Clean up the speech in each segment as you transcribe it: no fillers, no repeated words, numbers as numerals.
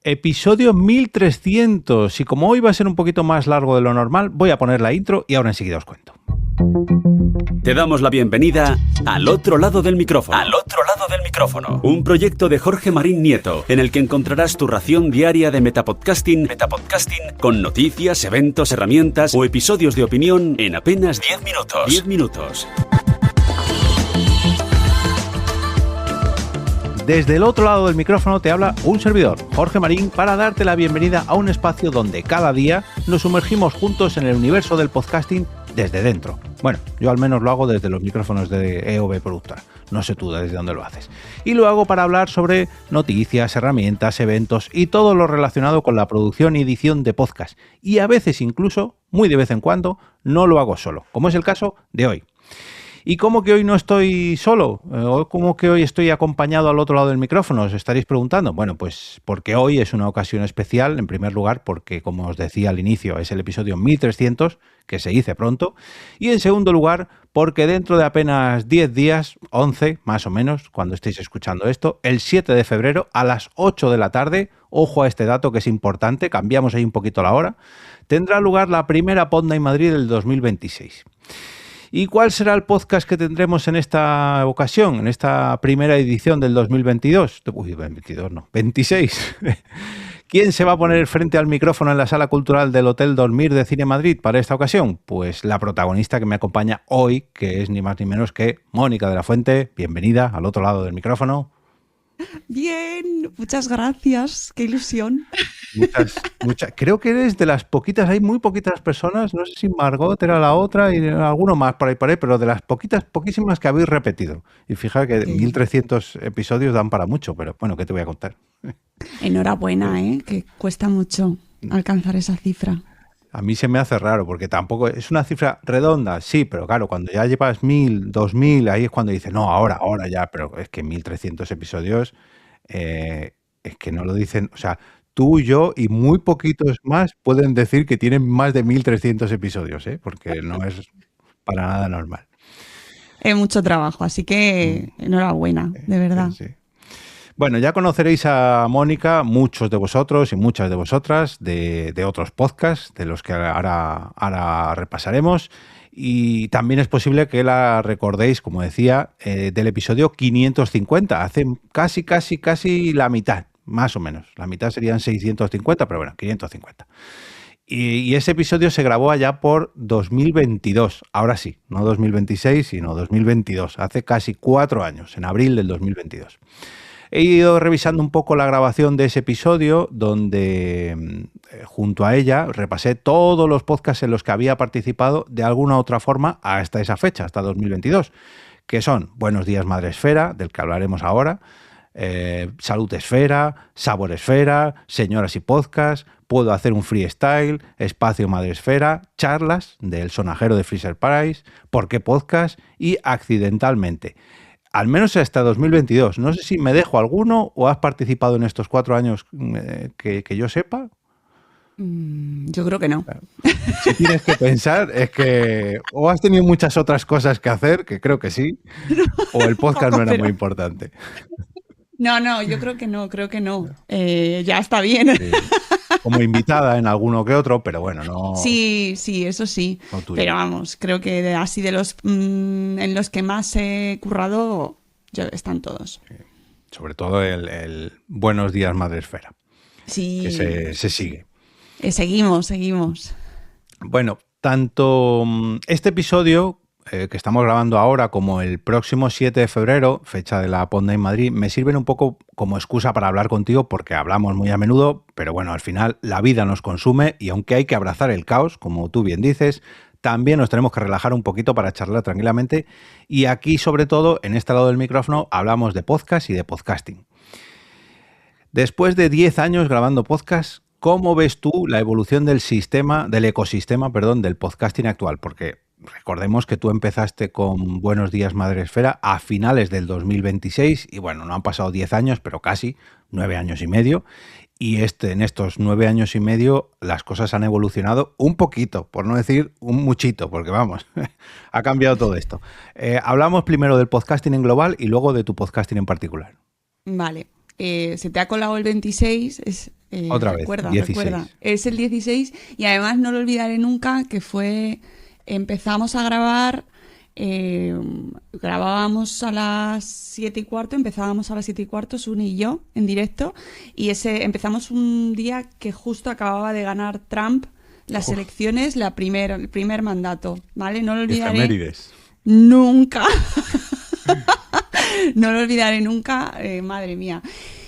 Episodio 1300. Y como hoy va a ser un poquito más largo de lo normal, voy a poner la intro y ahora enseguida os cuento. Te damos la bienvenida Al Otro Lado del Micrófono. Al Otro Lado del Micrófono. Un proyecto de Jorge Marín Nieto, en el que encontrarás tu ración diaria de metapodcasting con noticias, eventos, herramientas o episodios de opinión en apenas 10 minutos. 10 minutos. Desde el otro lado del micrófono te habla un servidor, Jorge Marín, para darte la bienvenida a un espacio donde cada día nos sumergimos juntos en el universo del podcasting desde dentro. Bueno, yo al menos lo hago desde los micrófonos de EOB Productora. No sé tú desde dónde lo haces. Y lo hago para hablar sobre noticias, herramientas, eventos y todo lo relacionado con la producción y edición de podcast. Y a veces incluso, muy de vez en cuando, no lo hago solo, como es el caso de hoy. ¿Y cómo que hoy no estoy solo? ¿O cómo que hoy estoy acompañado al otro lado del micrófono? Os estaréis preguntando. Bueno, pues porque hoy es una ocasión especial, en primer lugar, porque, como os decía al inicio, es el episodio 1300, que se dice pronto, y en segundo lugar, porque dentro de apenas 10 días, 11 más o menos, cuando estéis escuchando esto, el 7 de febrero a las 8 de la tarde, ojo a este dato que es importante, cambiamos ahí un poquito la hora, tendrá lugar la primera Podnight Madrid del 2026. ¿Y cuál será el podcast que tendremos en esta ocasión, en esta primera edición del 2022? Uy, 22 no, 26. ¿Quién se va a poner frente al micrófono en la sala cultural del Hotel Dormir de Cine Madrid para esta ocasión? Pues la protagonista que me acompaña hoy, que es ni más ni menos que Mónica de la Fuente. Bienvenida al otro lado del micrófono. Bien, muchas gracias, qué ilusión. Muchas. Creo que eres de las poquitas, hay muy poquitas personas, no sé si Margot era la otra y alguno más por ahí, pero de las poquísimas que habéis repetido. Y fíjate que 1300 episodios dan para mucho, pero bueno, ¿qué te voy a contar? Enhorabuena, que cuesta mucho alcanzar esa cifra. A mí se me hace raro, porque tampoco es una cifra redonda, sí, pero claro, cuando ya llevas 1000, 2000, ahí es cuando dices, no, ahora ya, pero es que 1300 episodios, es que no lo dicen, o sea, tú, yo y muy poquitos más pueden decir que tienen más de 1300 episodios, porque no es para nada normal. Es mucho trabajo, así que enhorabuena, de verdad. Sí. Bueno, ya conoceréis a Mónica, muchos de vosotros y muchas de vosotras, de otros podcasts, de los que ahora repasaremos. Y también es posible que la recordéis, como decía, del episodio 550, hace casi la mitad, más o menos. La mitad serían 650, pero bueno, 550. Y ese episodio se grabó allá por 2022, ahora sí, no 2026, sino 2022, hace casi 4 años, en abril del 2022. He ido revisando un poco la grabación de ese episodio donde junto a ella repasé todos los podcasts en los que había participado de alguna u otra forma hasta esa fecha, hasta 2022, que son Buenos Días Madre Esfera, del que hablaremos ahora, Salud Esfera, Sabor Esfera, Señoras y Podcast, Puedo hacer un freestyle, Espacio Madre Esfera, Charlas del Sonajero de Freezer Price, ¿Por qué Podcast? Y Accidentalmente. Al menos hasta 2022. No sé si me dejo alguno o has participado en estos 4 años que yo sepa. Yo creo que no. Si tienes que pensar, es que o has tenido muchas otras cosas que hacer, que creo que sí, o el podcast no era muy importante. No, yo creo que no. Ya está bien. Sí. Como invitada en alguno que otro, pero bueno, no... Sí, eso sí. No pero vamos, creo que así de los en los que más he currado, están todos. Sí. Sobre todo el Buenos Días Madre Esfera. Sí. Que se sigue. Seguimos. Bueno, tanto este episodio que estamos grabando ahora como el próximo 7 de febrero, fecha de la Podnight Madrid, me sirven un poco como excusa para hablar contigo porque hablamos muy a menudo, pero bueno, al final la vida nos consume y aunque hay que abrazar el caos, como tú bien dices, también nos tenemos que relajar un poquito para charlar tranquilamente y aquí, sobre todo, en este lado del micrófono, hablamos de podcast y de podcasting. Después de 10 años grabando podcast, ¿cómo ves tú la evolución del ecosistema del podcasting actual? Porque recordemos que tú empezaste con Buenos Días Madre Esfera a finales del 2026 y bueno, no han pasado 10 años, pero casi 9 años y medio. Y en estos 9 años y medio las cosas han evolucionado un poquito, por no decir un muchito, porque vamos, ha cambiado todo esto. Hablamos primero del podcasting en global y luego de tu podcasting en particular. Vale. se te ha colado el 26, otra vez, recuerda, 16. recuerda, es el 16 y además no lo olvidaré nunca que empezamos a grabar, grabábamos a las 7:15, empezábamos a las 7:15, Sune y yo, en directo, y empezamos un día que justo acababa de ganar Trump las elecciones, el primer mandato, ¿vale? No lo olvidaré Efemérides. nunca. No lo olvidaré nunca, madre mía.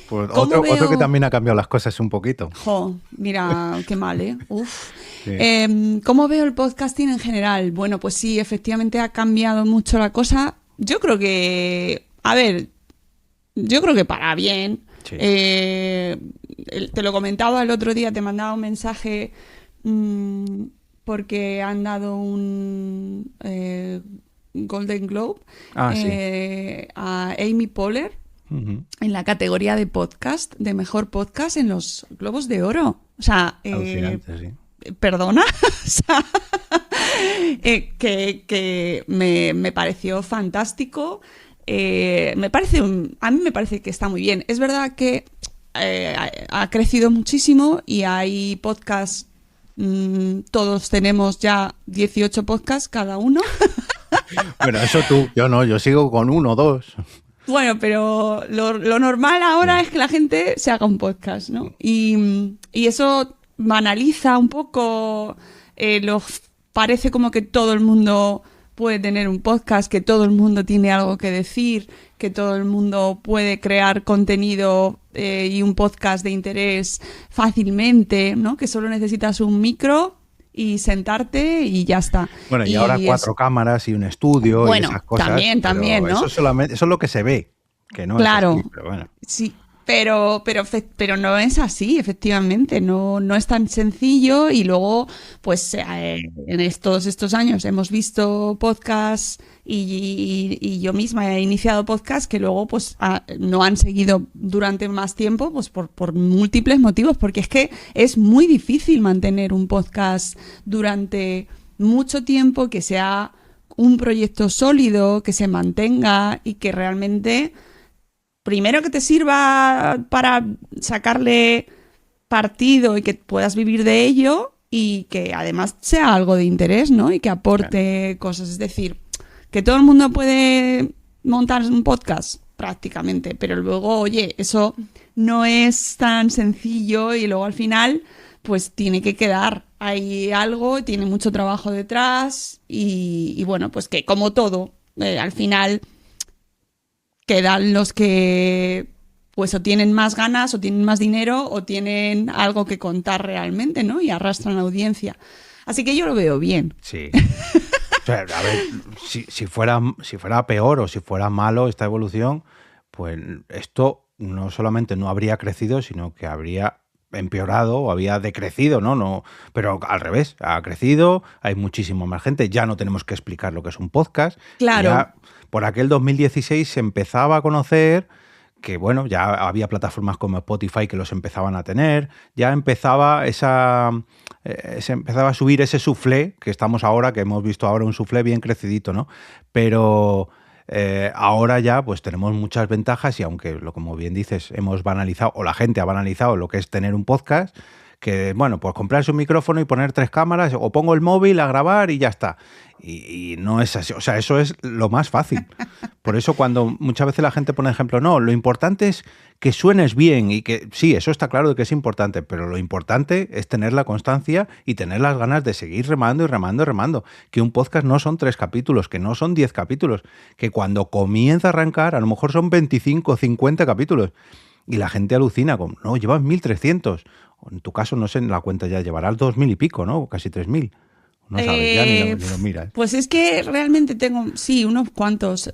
Pues otro que también ha cambiado las cosas un poquito. Jo, mira, qué mal, ¿eh? Uf. Sí. ¿Cómo veo el podcasting en general? Bueno, pues sí, efectivamente ha cambiado mucho la cosa. Yo creo que, para bien. Sí. Te lo comentaba el otro día, te mandaba un mensaje porque han dado un Golden Globe a Amy Poehler. Uh-huh. En la categoría de podcast, de mejor podcast en los Globos de Oro. O sea, alucinante, sí. Perdona, o sea, que me pareció fantástico. A mí me parece que está muy bien. Es verdad que ha crecido muchísimo y hay podcasts, todos tenemos ya 18 podcasts cada uno. Bueno, eso tú, yo no, yo sigo con 1 o 2. Bueno, pero lo normal ahora es que la gente se haga un podcast, ¿no? Y eso banaliza un poco, parece como que todo el mundo puede tener un podcast, que todo el mundo tiene algo que decir, que todo el mundo puede crear contenido y un podcast de interés fácilmente, ¿no? Que solo necesitas un micro y sentarte y ya está. Bueno, y ahora 4 cámaras y un estudio y esas cosas. También, ¿no? Eso es lo que se ve, que no claro, es así, pero bueno. Sí, pero no es así, efectivamente, no es tan sencillo y luego, pues en todos estos años hemos visto podcasts y yo misma he iniciado podcasts que luego pues no han seguido durante más tiempo, pues por múltiples motivos, porque es que es muy difícil mantener un podcast durante mucho tiempo, que sea un proyecto sólido, que se mantenga y que realmente, primero, que te sirva para sacarle partido y que puedas vivir de ello y que además sea algo de interés, ¿no? Y que aporte cosas. Es decir, que todo el mundo puede montar un podcast prácticamente, pero luego, oye, eso no es tan sencillo y luego al final pues tiene que quedar ahí algo, tiene mucho trabajo detrás y bueno, pues que como todo, al final quedan los que pues o tienen más ganas, o tienen más dinero, o tienen algo que contar realmente, ¿no? Y arrastran audiencia. Así que yo lo veo bien. Sí. O sea, a ver, si fuera peor o si fuera malo esta evolución, pues esto no solamente no habría crecido, sino que habría empeorado o había decrecido, ¿no? Pero al revés, ha crecido, hay muchísima más gente, ya no tenemos que explicar lo que es un podcast. Claro. Ya por aquel 2016 se empezaba a conocer que, bueno, ya había plataformas como Spotify que los empezaban a tener, ya empezaba se empezaba a subir ese soufflé que estamos ahora, que hemos visto ahora un soufflé bien crecidito, ¿no? Pero ahora ya pues tenemos muchas ventajas y aunque, como bien dices, hemos banalizado, o la gente ha banalizado lo que es tener un podcast, que, bueno, pues comprarse un micrófono y poner 3 cámaras, o pongo el móvil a grabar y ya está. Y no es así, o sea, eso es lo más fácil. Por eso cuando muchas veces la gente pone ejemplo, no, lo importante es que suenes bien y que sí, eso está claro de que es importante, pero lo importante es tener la constancia y tener las ganas de seguir remando y remando y remando. Que un podcast no son 3 capítulos, que no son 10 capítulos, que cuando comienza a arrancar a lo mejor son 25 o 50 capítulos. Y la gente alucina con, no, llevas 1.300. En tu caso, no sé, en la cuenta ya llevarás 2.000 y pico, ¿no? Casi 3.000. No sabes, ya ni lo miras. Pues es que realmente tengo, sí, unos cuantos.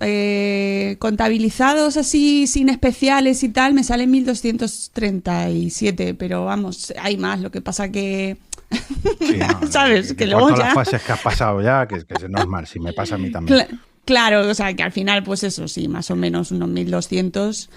Contabilizados así, sin especiales y tal, me salen 1.237, pero vamos, hay más. Lo que pasa que... Sí, no, ¿sabes? Que luego ya... las fases que has pasado ya, que es normal, si me pasa a mí también. Claro, o sea, que al final, pues eso, sí, más o menos unos 1.200.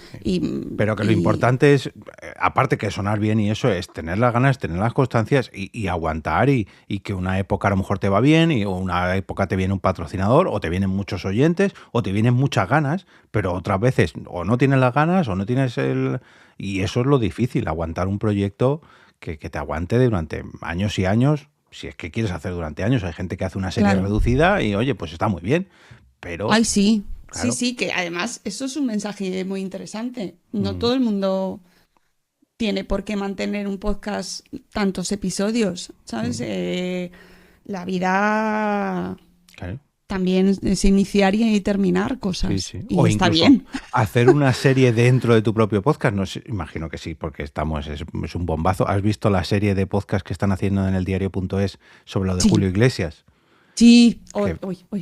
Pero que lo importante es, aparte que sonar bien y eso, es tener las ganas, tener las constancias y aguantar y que una época a lo mejor te va bien o una época te viene un patrocinador o te vienen muchos oyentes o te vienen muchas ganas, pero otras veces o no tienes las ganas o no tienes Y eso es lo difícil, aguantar un proyecto que te aguante durante años y años. Si es que quieres hacer durante años, hay gente que hace una serie reducida y oye, pues está muy bien, pero... Ay, sí, claro. sí, que además eso es un mensaje muy interesante. No todo el mundo tiene por qué mantener un podcast tantos episodios, ¿sabes? La vida también es iniciar y terminar cosas. Sí. Y O está incluso bien. hacer una serie dentro de tu propio podcast. No sé, imagino que sí, porque es un bombazo. ¿Has visto la serie de podcast que están haciendo en el diario.es sobre lo de Julio Iglesias? Sí.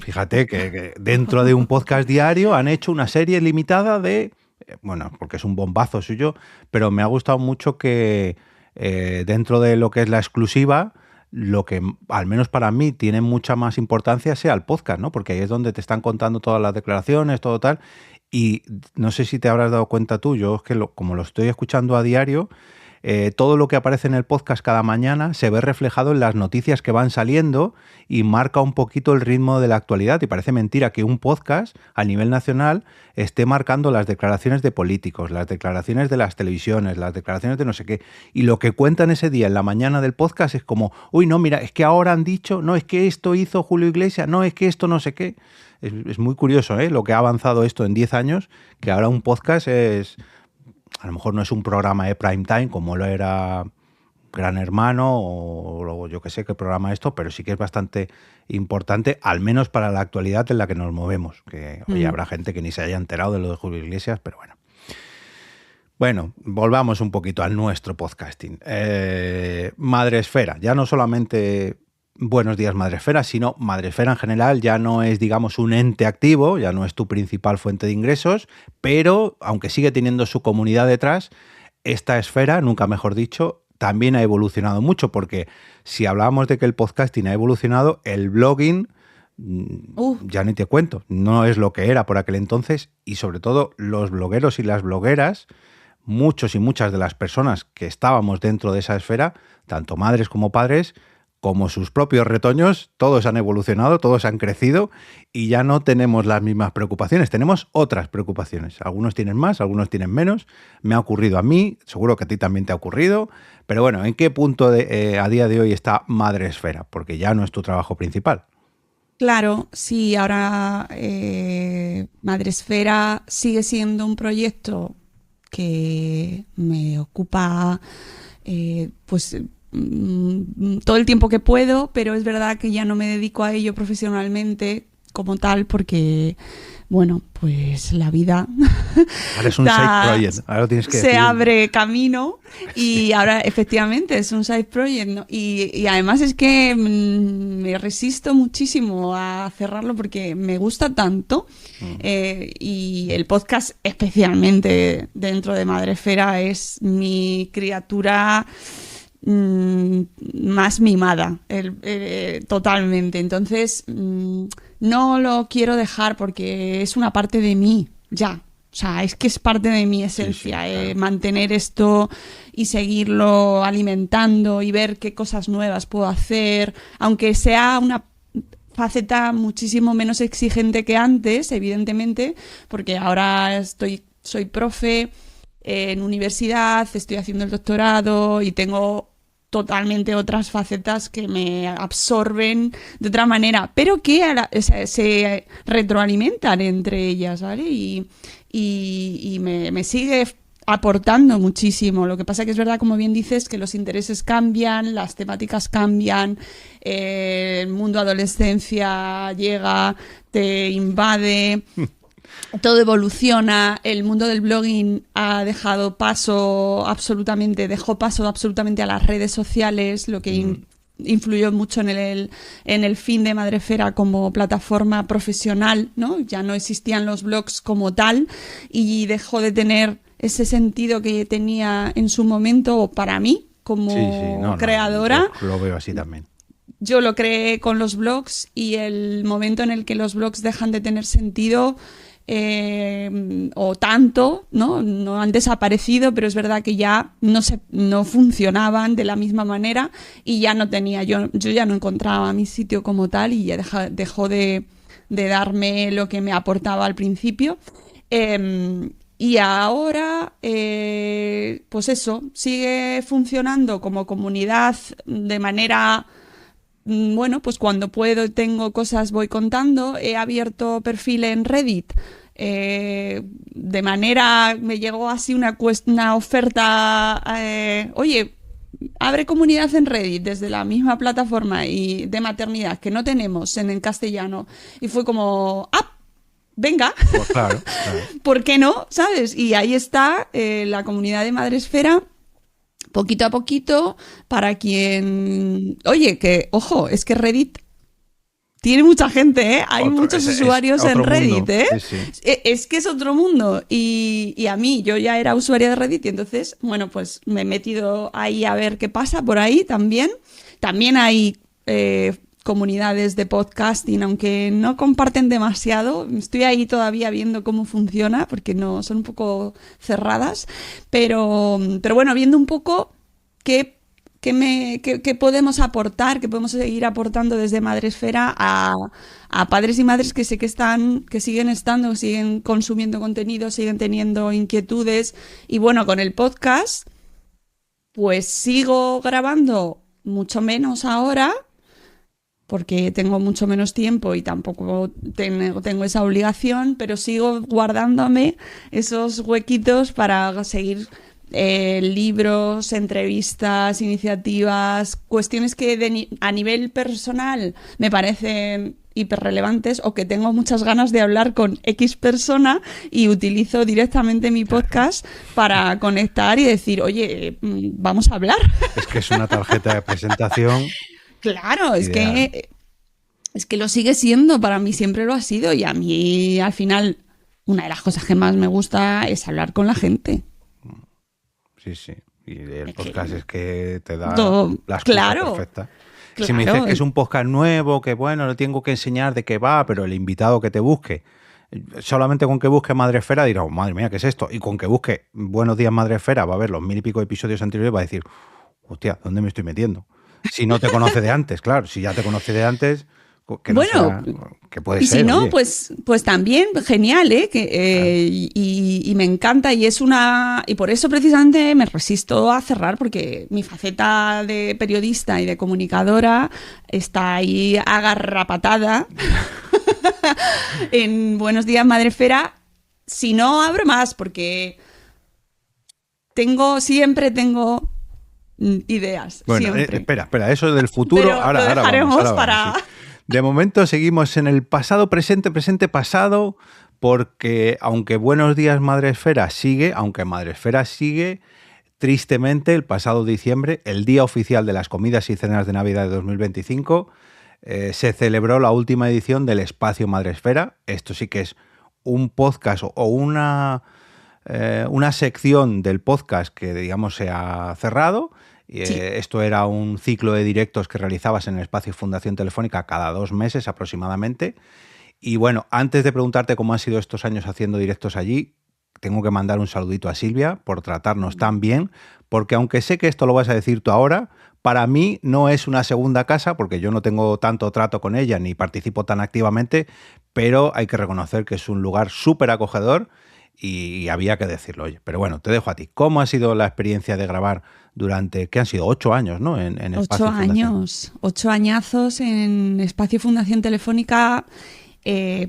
Fíjate que dentro de un podcast diario han hecho una serie limitada de... Bueno, porque es un bombazo suyo, pero me ha gustado mucho que dentro de lo que es la exclusiva, lo que al menos para mí tiene mucha más importancia sea el podcast, ¿no? Porque ahí es donde te están contando todas las declaraciones, todo tal. Y no sé si te habrás dado cuenta tú, yo es que como lo estoy escuchando a diario, todo lo que aparece en el podcast cada mañana se ve reflejado en las noticias que van saliendo y marca un poquito el ritmo de la actualidad. Y parece mentira que un podcast a nivel nacional esté marcando las declaraciones de políticos, las declaraciones de las televisiones, las declaraciones de no sé qué. Y lo que cuentan ese día en la mañana del podcast es como, uy, no, mira, es que ahora han dicho, no, es que esto hizo Julio Iglesias, no, es que esto no sé qué. Es muy curioso, lo que ha avanzado esto en 10 años, que ahora un podcast es... A lo mejor no es un programa de prime time como lo era Gran Hermano o yo que sé qué programa esto, pero sí que es bastante importante, al menos para la actualidad en la que nos movemos. Que oye, habrá gente que ni se haya enterado de lo de Julio Iglesias, pero bueno. Bueno, volvamos un poquito al nuestro podcasting. Madresfera, ya no solamente... Buenos días Madresfera, sino Madresfera en general ya no es, digamos, un ente activo, ya no es tu principal fuente de ingresos, pero aunque sigue teniendo su comunidad detrás, esta esfera, nunca mejor dicho, también ha evolucionado mucho, porque si hablábamos de que el podcasting ha evolucionado, el blogging, ya ni te cuento, no es lo que era por aquel entonces, y sobre todo los blogueros y las blogueras, muchos y muchas de las personas que estábamos dentro de esa esfera, tanto madres como padres, como sus propios retoños, todos han evolucionado, todos han crecido y ya no tenemos las mismas preocupaciones, tenemos otras preocupaciones. Algunos tienen más, algunos tienen menos. Me ha ocurrido a mí, seguro que a ti también te ha ocurrido, pero bueno, ¿en qué punto a día de hoy está Madresfera? Porque ya no es tu trabajo principal. Claro, sí, ahora Madresfera sigue siendo un proyecto que me ocupa pues todo el tiempo que puedo, pero es verdad que ya no me dedico a ello profesionalmente como tal porque, bueno, pues la vida ahora es un side project, ahora lo tienes que se decir. Abre camino y ahora efectivamente es un side project, ¿no? Y además es que me resisto muchísimo a cerrarlo porque me gusta tanto y el podcast especialmente dentro de Madresfera es mi criatura más mimada, totalmente. Entonces, no lo quiero dejar porque es una parte de mí, ya. O sea, es que es parte de mi esencia, sí, claro. Mantener esto y seguirlo alimentando y ver qué cosas nuevas puedo hacer, aunque sea una faceta muchísimo menos exigente que antes, evidentemente, porque ahora soy profe en universidad, estoy haciendo el doctorado y tengo totalmente otras facetas que me absorben de otra manera, pero que se retroalimentan entre ellas, ¿vale? Y me sigue aportando muchísimo. Lo que pasa que es verdad, como bien dices, que los intereses cambian, las temáticas cambian, el mundo adolescencia llega, te invade... Todo evoluciona, el mundo del blogging dejó paso absolutamente a las redes sociales, lo que influyó mucho en el fin de Madresfera como plataforma profesional, ¿no? Ya no existían los blogs como tal y dejó de tener ese sentido que tenía en su momento para mí como creadora. Yo lo veo así también. Yo lo creé con los blogs y el momento en el que los blogs dejan de tener sentido o tanto, no han desaparecido, pero es verdad que ya no funcionaban de la misma manera y ya no tenía, yo ya no encontraba mi sitio como tal y ya dejó de darme lo que me aportaba al principio. Y ahora, pues eso, sigue funcionando como comunidad de manera, bueno, pues cuando puedo y tengo cosas voy contando. He abierto perfil en Reddit. De manera, me llegó así una oferta, oye, abre comunidad en Reddit desde la misma plataforma y de maternidad que no tenemos en castellano. Y fue como, venga, Pues claro, claro. ¿por qué no? ¿Sabes? Y ahí está la comunidad de Madresfera, poquito a poquito, para quien... Oye, que, ojo, es que Reddit tiene mucha gente, ¿eh? Hay muchos usuarios en Reddit, mundo. ¿eh? Sí. Es que es otro mundo. Y a mí, yo ya era usuaria de Reddit y entonces, bueno, pues me he metido ahí a ver qué pasa por ahí también. También hay comunidades de podcasting, aunque no comparten demasiado. Estoy ahí todavía viendo cómo funciona, porque no son un poco cerradas. Pero bueno, viendo un poco qué podemos aportar, qué podemos seguir aportando desde Madresfera a padres y madres que sé que siguen consumiendo contenido, siguen teniendo inquietudes. Y bueno, con el podcast, pues sigo grabando mucho menos ahora, porque tengo mucho menos tiempo y tampoco tengo esa obligación, pero sigo guardándome esos huequitos para seguir libros, entrevistas, iniciativas, cuestiones que a nivel personal me parecen hiperrelevantes o que tengo muchas ganas de hablar con X persona y utilizo directamente mi podcast para conectar y decir, oye, vamos a hablar. Es que es una tarjeta de presentación. Claro, es ideal. que lo sigue siendo, para mí siempre lo ha sido y a mí al final una de las cosas que más me gusta es hablar con la gente. Sí. Y el podcast es que te da la excusa claro, perfecta. claro. Si me dices que es un podcast nuevo, que bueno, le tengo que enseñar de qué va, pero el invitado que te busque, solamente con que busque Madresfera dirá, oh, madre mía, ¿qué es esto? Y con que busque Buenos Días Madresfera, va a ver los 1000 y pico episodios anteriores, va a decir, hostia, ¿dónde me estoy metiendo? Si no te conoce de antes, claro, si ya te conoce de antes... Que no bueno, que puede y ser, si no, oye. pues también genial, ¿eh? Y me encanta y por eso precisamente me resisto a cerrar, porque mi faceta de periodista y de comunicadora está ahí agarrapatada en Buenos Días Madresfera. Si no, abro más, porque siempre tengo ideas. Bueno, siempre. espera, eso del futuro, Pero ahora lo dejaremos vamos, para... sí. De momento seguimos en el pasado, presente, pasado, porque aunque Buenos Días Madresfera sigue, tristemente el pasado diciembre, el día oficial de las comidas y cenas de Navidad de 2025, se celebró la última edición del Espacio Madresfera. Esto sí que es un podcast o una sección del podcast que, digamos, se ha cerrado. Sí. Esto era un ciclo de directos que realizabas en el espacio Fundación Telefónica cada 2 meses aproximadamente. Y bueno, antes de preguntarte cómo han sido estos años haciendo directos allí, tengo que mandar un saludito a Silvia por tratarnos tan bien, porque aunque sé que esto lo vas a decir tú ahora, para mí no es una segunda casa, porque yo no tengo tanto trato con ella ni participo tan activamente, pero hay que reconocer que es un lugar súper acogedor y había que decirlo, oye. Pero bueno, te dejo a ti. ¿Cómo ha sido la experiencia de grabar durante, ¿qué han sido? 8 años, ¿no? En Espacio 8 años, 8 añazos en Espacio Fundación Telefónica,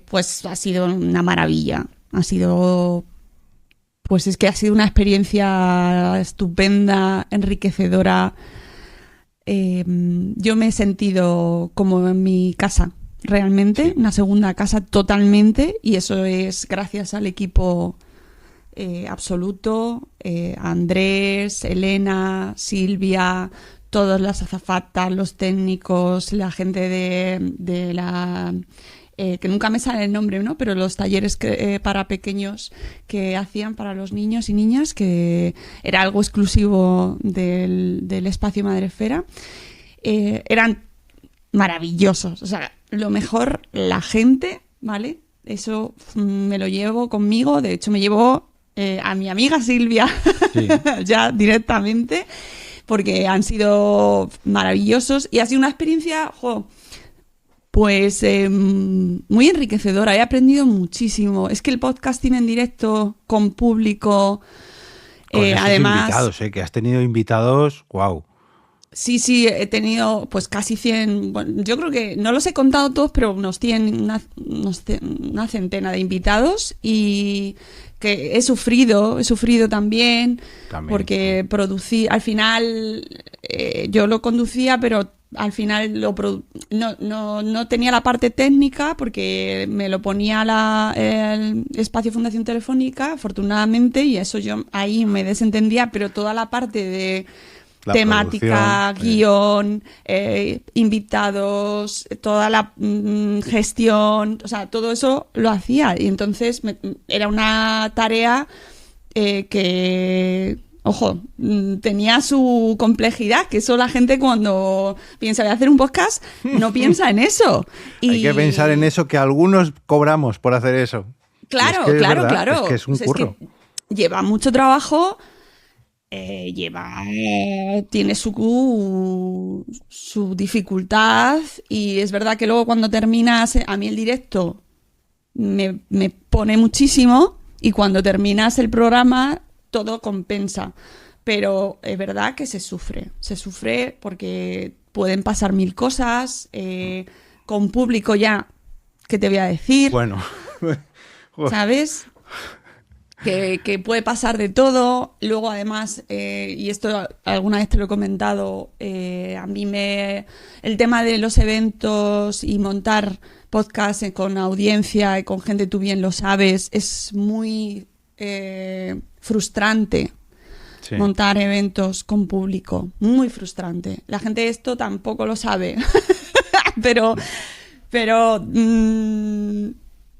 pues ha sido una maravilla. Ha sido, pues es que ha sido una experiencia estupenda, enriquecedora. Yo me he sentido como en mi casa. Realmente, una segunda casa totalmente, y eso es gracias al equipo absoluto, Andrés, Elena, Silvia, todas las azafatas, los técnicos, la gente de la... que nunca me sale el nombre, ¿no? Pero los talleres para pequeños que hacían para los niños y niñas, que era algo exclusivo del Espacio Madresfera, eran maravillosos. O sea, lo mejor, la gente, ¿vale? Eso me lo llevo conmigo. De hecho, me llevo a mi amiga Silvia sí. ya directamente, porque han sido maravillosos y ha sido una experiencia, Pues muy enriquecedora, he aprendido muchísimo. Es que el podcasting en directo con público, Con esos además... invitados, que has tenido invitados, wow. Sí, he tenido pues casi 100, bueno, yo creo que no los he contado todos, pero unos 100, una centena de invitados y que he sufrido también. Porque producí, al final yo lo conducía, pero al final no tenía la parte técnica porque me lo ponía el espacio Fundación Telefónica, afortunadamente, y eso yo ahí me desentendía, pero toda la parte de la temática, guión, invitados, toda la gestión, o sea, todo eso lo hacía. Y entonces era una tarea que, ojo, tenía su complejidad, que eso la gente cuando piensa de hacer un podcast no piensa en eso. Hay que pensar en eso, que algunos cobramos por hacer eso. Claro, es que claro. Es que es un curro. Es que lleva mucho trabajo. Tiene su dificultad y es verdad que luego cuando terminas, a mí el directo me pone muchísimo y cuando terminas el programa todo compensa, pero es verdad que se sufre porque pueden pasar mil cosas, con público ya, ¿qué te voy a decir? Bueno, ¿sabes? Que puede pasar de todo. Luego, además, y esto alguna vez te lo he comentado, a mí el tema de los eventos y montar podcasts con audiencia y con gente, tú bien lo sabes, es muy frustrante. Sí. Montar eventos con público, muy frustrante. La gente esto tampoco lo sabe, pero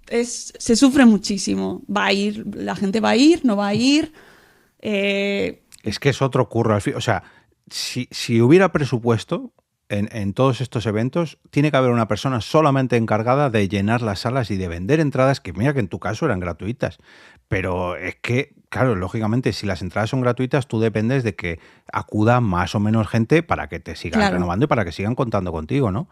se sufre muchísimo. Va a ir, la gente va a ir, no va a ir. Es que es otro curro. O sea, si hubiera presupuesto en todos estos eventos, tiene que haber una persona solamente encargada de llenar las salas y de vender entradas, que mira que en tu caso eran gratuitas. Pero es que, claro, lógicamente, si las entradas son gratuitas, tú dependes de que acuda más o menos gente para que te sigan renovando y para que sigan contando contigo, ¿no?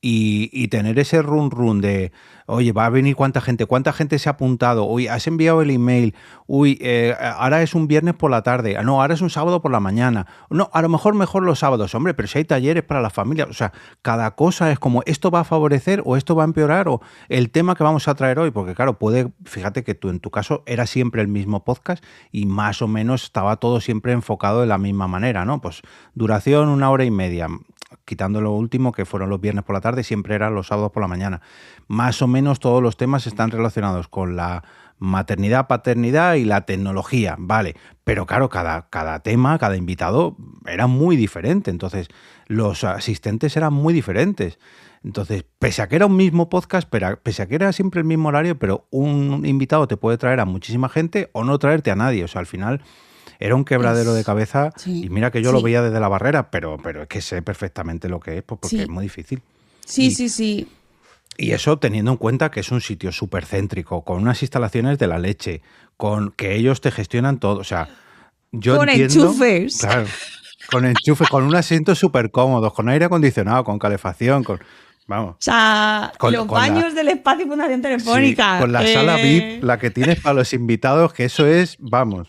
Y tener ese run de, oye, va a venir cuánta gente se ha apuntado, uy, has enviado el email, uy, ahora es un viernes por la tarde, no, ahora es un sábado por la mañana, no, a lo mejor los sábados, hombre, pero si hay talleres para la familia, o sea, cada cosa es como, esto va a favorecer o esto va a empeorar o el tema que vamos a traer hoy, porque claro, fíjate que tú en tu caso era siempre el mismo podcast y más o menos estaba todo siempre enfocado de la misma manera, ¿no? Pues duración 1 hora y media, quitando lo último que fueron los viernes por la tarde, siempre eran los sábados por la mañana. Más o menos todos los temas están relacionados con la maternidad, paternidad y la tecnología, vale, pero claro, cada tema, cada invitado era muy diferente, entonces los asistentes eran muy diferentes. Entonces, pese a que era un mismo podcast, pese a que era siempre el mismo horario, pero un invitado te puede traer a muchísima gente o no traerte a nadie, o sea, al final era un quebradero de cabeza. Sí, y mira que yo lo veía desde la barrera, pero es que sé perfectamente lo que es, pues porque es muy difícil. Sí. Y eso teniendo en cuenta que es un sitio súper céntrico, con unas instalaciones de la leche, con que ellos te gestionan todo. O sea, yo con entiendo... enchufes. Claro, con enchufes, con unos asientos súper cómodos, con aire acondicionado, con calefacción, con... Vamos. O sea, los baños del espacio Fundación Telefónica. Sí, con la sala VIP, la que tienes para los invitados, que eso es, vamos...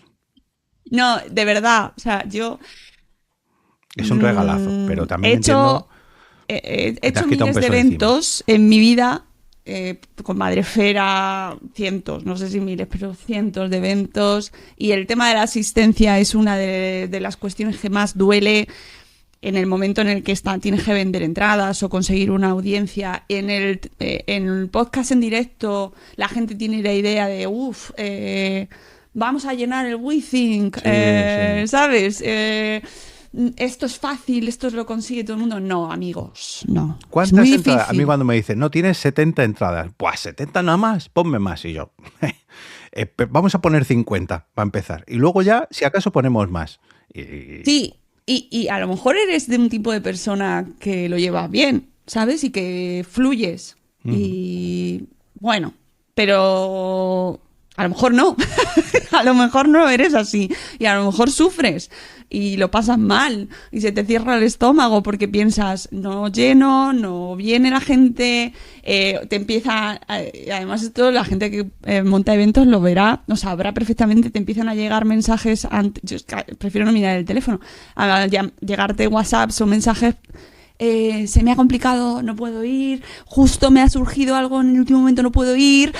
No, de verdad, o sea, yo... Es un regalazo, pero también entiendo... He hecho miles de eventos en mi vida, con Madrefera, cientos, no sé si miles, pero cientos de eventos, y el tema de la asistencia es una de las cuestiones que más duele en el momento en el que tienes que vender entradas o conseguir una audiencia. En el podcast en directo la gente tiene la idea de, vamos a llenar el WeThink, sí. ¿Sabes? Esto es fácil, esto lo consigue todo el mundo. No, amigos, no. ¿Cuántas entradas? Difícil. A mí cuando me dicen, no, tienes 70 entradas. Pues 70 nada más, ponme más. Y yo, vamos a poner 50 para empezar. Y luego ya, si acaso, ponemos más. Sí, y a lo mejor eres de un tipo de persona que lo llevas bien, ¿sabes? Y que fluyes. Y bueno, pero... A lo mejor no, a lo mejor no eres así y a lo mejor sufres y lo pasas mal y se te cierra el estómago porque piensas, no lleno, no viene la gente, te empieza, además esto la gente que monta eventos lo verá, lo sabrá perfectamente, te empiezan a llegar mensajes, yo prefiero no mirar el teléfono, a llegarte WhatsApps o mensajes. Se me ha complicado, no puedo ir, justo me ha surgido algo en el último momento, no puedo ir.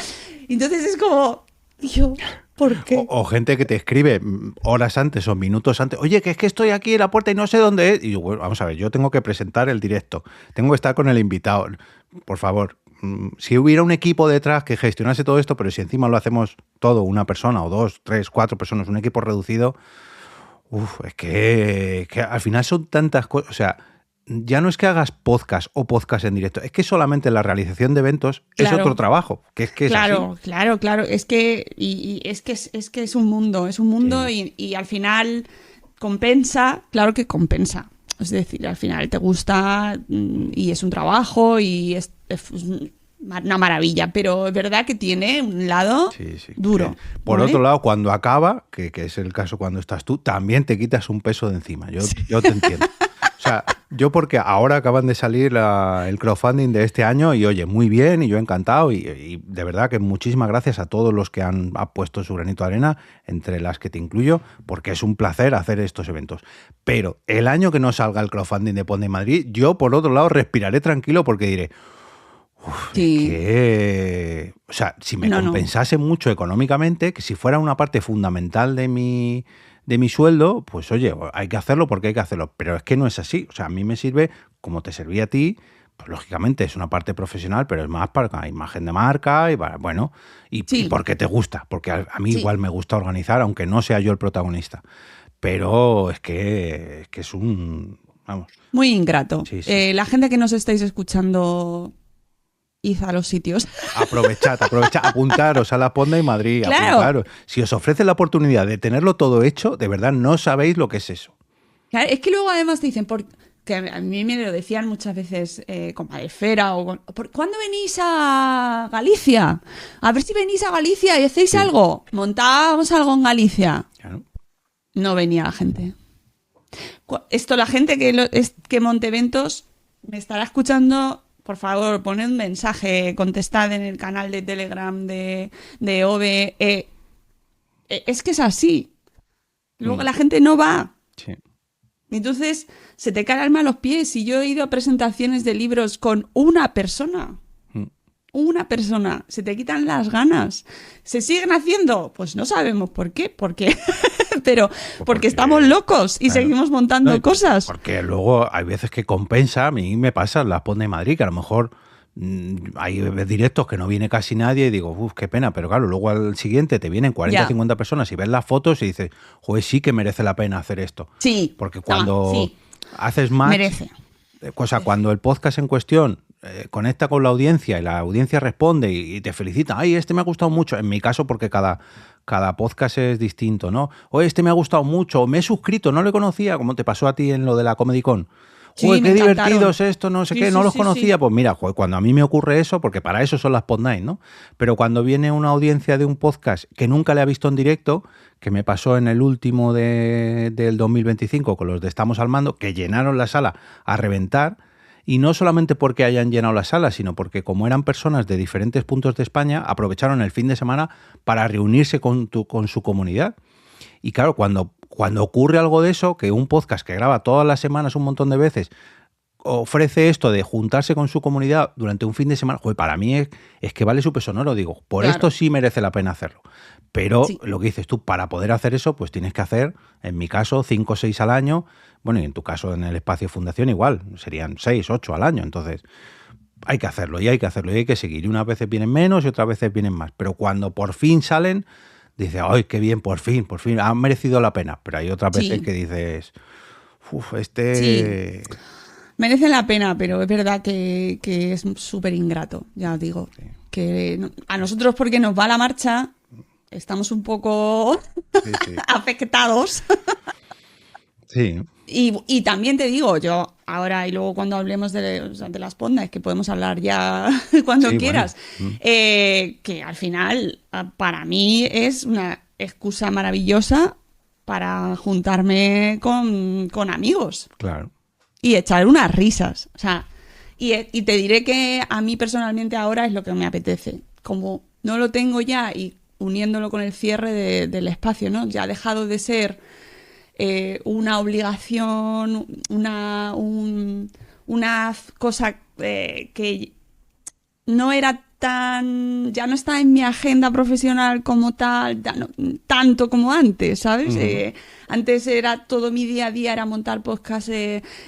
Entonces es como... Yo, ¿por qué? O gente que te escribe horas antes o minutos antes, oye, que es que estoy aquí en la puerta y no sé dónde es. Y yo, bueno, vamos a ver, yo tengo que presentar el directo, tengo que estar con el invitado. Por favor, si hubiera un equipo detrás que gestionase todo esto, pero si encima lo hacemos todo, una persona o 2, 3, 4 personas, un equipo reducido, es que al final son tantas cosas, o sea... Ya no es que hagas podcast o podcast en directo, es que solamente la realización de eventos es otro trabajo, que es claro, así. Claro, es que es que es un mundo sí. y al final compensa, claro que compensa. Es decir, al final te gusta y es un trabajo y es una maravilla, pero es verdad que tiene un lado duro. Por otro lado, cuando acaba, que es el caso cuando estás tú, también te quitas un peso de encima. Yo te entiendo. O sea, yo porque ahora acaban de salir el crowdfunding de este año y oye, muy bien y yo encantado y de verdad que muchísimas gracias a todos los que han puesto su granito de arena, entre las que te incluyo, porque es un placer hacer estos eventos. Pero el año que no salga el crowdfunding de Ponte Madrid, yo por otro lado respiraré tranquilo porque diré, sí. o sea, si me compensase mucho económicamente, que si fuera una parte fundamental de mi sueldo, pues oye, hay que hacerlo porque hay que hacerlo. Pero es que no es así. O sea, a mí me sirve, como te servía a ti, pues lógicamente es una parte profesional, pero es más para imagen de marca y bueno, y porque te gusta. Porque a mí igual me gusta organizar, aunque no sea yo el protagonista. Pero es que es un... Vamos. Muy ingrato. Sí. La gente que nos estáis escuchando... id a los sitios. Aprovechad, apuntaros a la Ponda y Madrid. Claro. Apuntaros. Si os ofrece la oportunidad de tenerlo todo hecho, de verdad no sabéis lo que es eso. Claro, es que luego además te dicen, que a mí me lo decían muchas veces con Madrefera o ¿cuándo venís a Galicia? A ver si venís a Galicia y hacéis algo. Montábamos algo en Galicia. Claro. No venía la gente. Esto, la gente que monte eventos me estará escuchando. Por favor, poned un mensaje, contestad en el canal de Telegram de OVE. Es que es así. Luego la gente no va. Sí. Entonces, se te cae el alma a los pies. Y yo he ido a presentaciones de libros con una persona. Una persona. Se te quitan las ganas. ¿Se siguen haciendo? Pues no sabemos por qué. Pero porque estamos locos y seguimos montando cosas. Porque luego hay veces que compensa, a mí me pasa la Ponda de Madrid, que a lo mejor hay directos que no viene casi nadie y digo, qué pena, pero claro, luego al siguiente te vienen 40 o 50 personas y ves las fotos y dices, joder, sí que merece la pena hacer esto. Sí. Porque cuando haces más... Merece. O sea, cuando el podcast en cuestión conecta con la audiencia y la audiencia responde y te felicita, ay, este me ha gustado mucho, en mi caso porque cada podcast es distinto, ¿no? O este me ha gustado mucho, o me he suscrito, no lo conocía, como te pasó a ti en lo de la Comedy-Con. Joder, qué divertido es esto, no sé qué, no los conocía. Sí. Pues mira, joder, cuando a mí me ocurre eso, porque para eso son las Pod Night, ¿no? Pero cuando viene una audiencia de un podcast que nunca le ha visto en directo, que me pasó en el último del 2025 con los de Estamos al Mando, que llenaron la sala a reventar, y no solamente porque hayan llenado la sala, sino porque como eran personas de diferentes puntos de España, aprovecharon el fin de semana para reunirse con su comunidad. Y claro, cuando ocurre algo de eso, que un podcast que graba todas las semanas un montón de veces ofrece esto de juntarse con su comunidad durante un fin de semana, joder, para mí es que vale su peso sonoro, digo, por esto sí merece la pena hacerlo. Pero lo que dices tú, para poder hacer eso, pues tienes que hacer, en mi caso, 5 o 6 al año, bueno, y en tu caso en el espacio fundación igual, serían 6, 8 al año, entonces hay que hacerlo y hay que seguir, y unas veces vienen menos y otras veces vienen más, pero cuando por fin salen, dices, ¡ay, qué bien, por fin, ha merecido la pena! Pero hay otras veces que dices, Sí. Merece la pena, pero es verdad que es súper ingrato, ya os digo. Sí. Que a nosotros, porque nos va la marcha, estamos un poco afectados. Sí. Y también te digo, yo ahora y luego cuando hablemos o sea, de las pondas, que podemos hablar ya cuando Sí, quieras, bueno. que al final para mí es una excusa maravillosa para juntarme con amigos Claro. y echar unas risas. O sea, y te diré que a mí personalmente ahora es lo que me apetece. Como no lo tengo ya y uniéndolo con el cierre del espacio, ¿no? Ya ha dejado de ser una obligación, una cosa que no era ya no está en mi agenda profesional como tal, tanto como antes, ¿sabes? Antes era todo mi día a día, era montar podcast,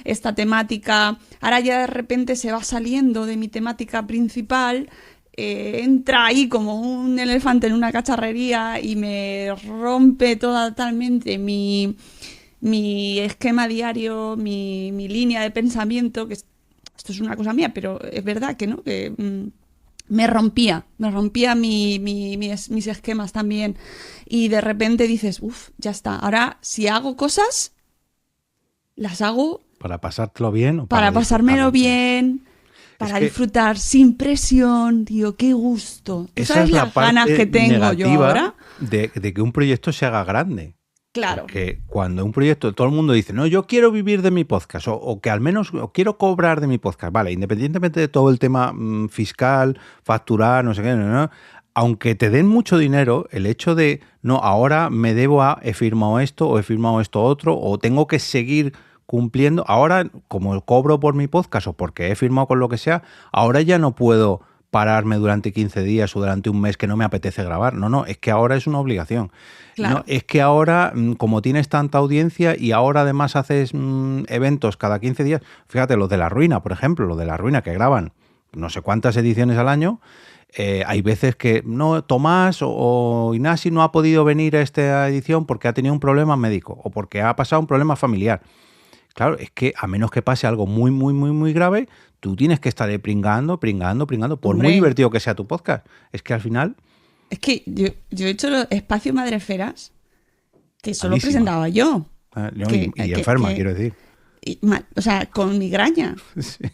esta temática. Ahora ya de repente se va saliendo de mi temática principal, entra ahí como un elefante en una cacharrería y me rompe totalmente mi esquema diario, mi línea de pensamiento, que esto es una cosa mía, pero es verdad que no, que me rompía mis esquemas también, y de repente dices, ya está, ahora si hago cosas, las hago ¿Para pasártelo bien o para pasármelo bien, para disfrutar sin presión? Digo, qué gusto. ¿Tú esa sabes es la las ganas parte que tengo yo negativa ahora? de que un proyecto se haga grande. Claro. Porque cuando un proyecto, todo el mundo dice, no, yo quiero vivir de mi podcast, o que al menos quiero cobrar de mi podcast. Vale, independientemente de todo el tema fiscal, facturar, no sé qué, no, aunque te den mucho dinero, el hecho de, no, ahora me debo he firmado esto, o he firmado esto otro, o tengo que seguir cumpliendo. Ahora, como cobro por mi podcast o porque he firmado con lo que sea, ahora ya no puedo pararme durante 15 días o durante un mes que no me apetece grabar. No, es que ahora es una obligación. Claro. No, es que ahora, como tienes tanta audiencia y ahora además haces eventos cada 15 días, fíjate, los de La Ruina, por ejemplo, los de La Ruina que graban no sé cuántas ediciones al año, hay veces que no, Tomás o Inasi no ha podido venir a esta edición porque ha tenido un problema médico o porque ha pasado un problema familiar. Claro, es que a menos que pase algo muy, muy, muy, muy grave, tú tienes que estar pringando, por muy divertido que sea tu podcast. Es que al final... Es que yo he hecho los espacios Madreferas que solo presentaba yo. Y enferma, quiero decir. O sea, con migraña. Sí.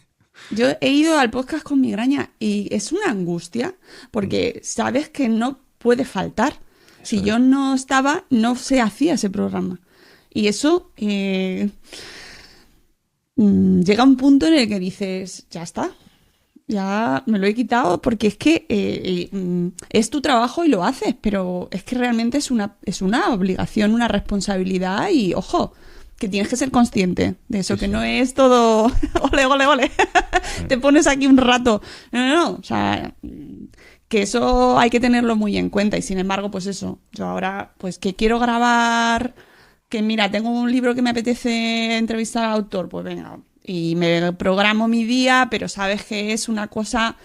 Yo he ido al podcast con migraña y es una angustia porque sabes que no puede faltar. Si yo no estaba, no se hacía ese programa. Y eso llega a un punto en el que dices, ya está. Ya me lo he quitado porque es que es tu trabajo y lo haces, pero es que realmente es una obligación, una responsabilidad y, ojo, que tienes que ser consciente de eso, que no es todo ole. Te pones aquí un rato. No, o sea, que eso hay que tenerlo muy en cuenta y sin embargo, pues eso, yo ahora, pues que quiero grabar, que mira, tengo un libro que me apetece entrevistar al autor, pues venga, y me programo mi día, pero sabes que es una cosa,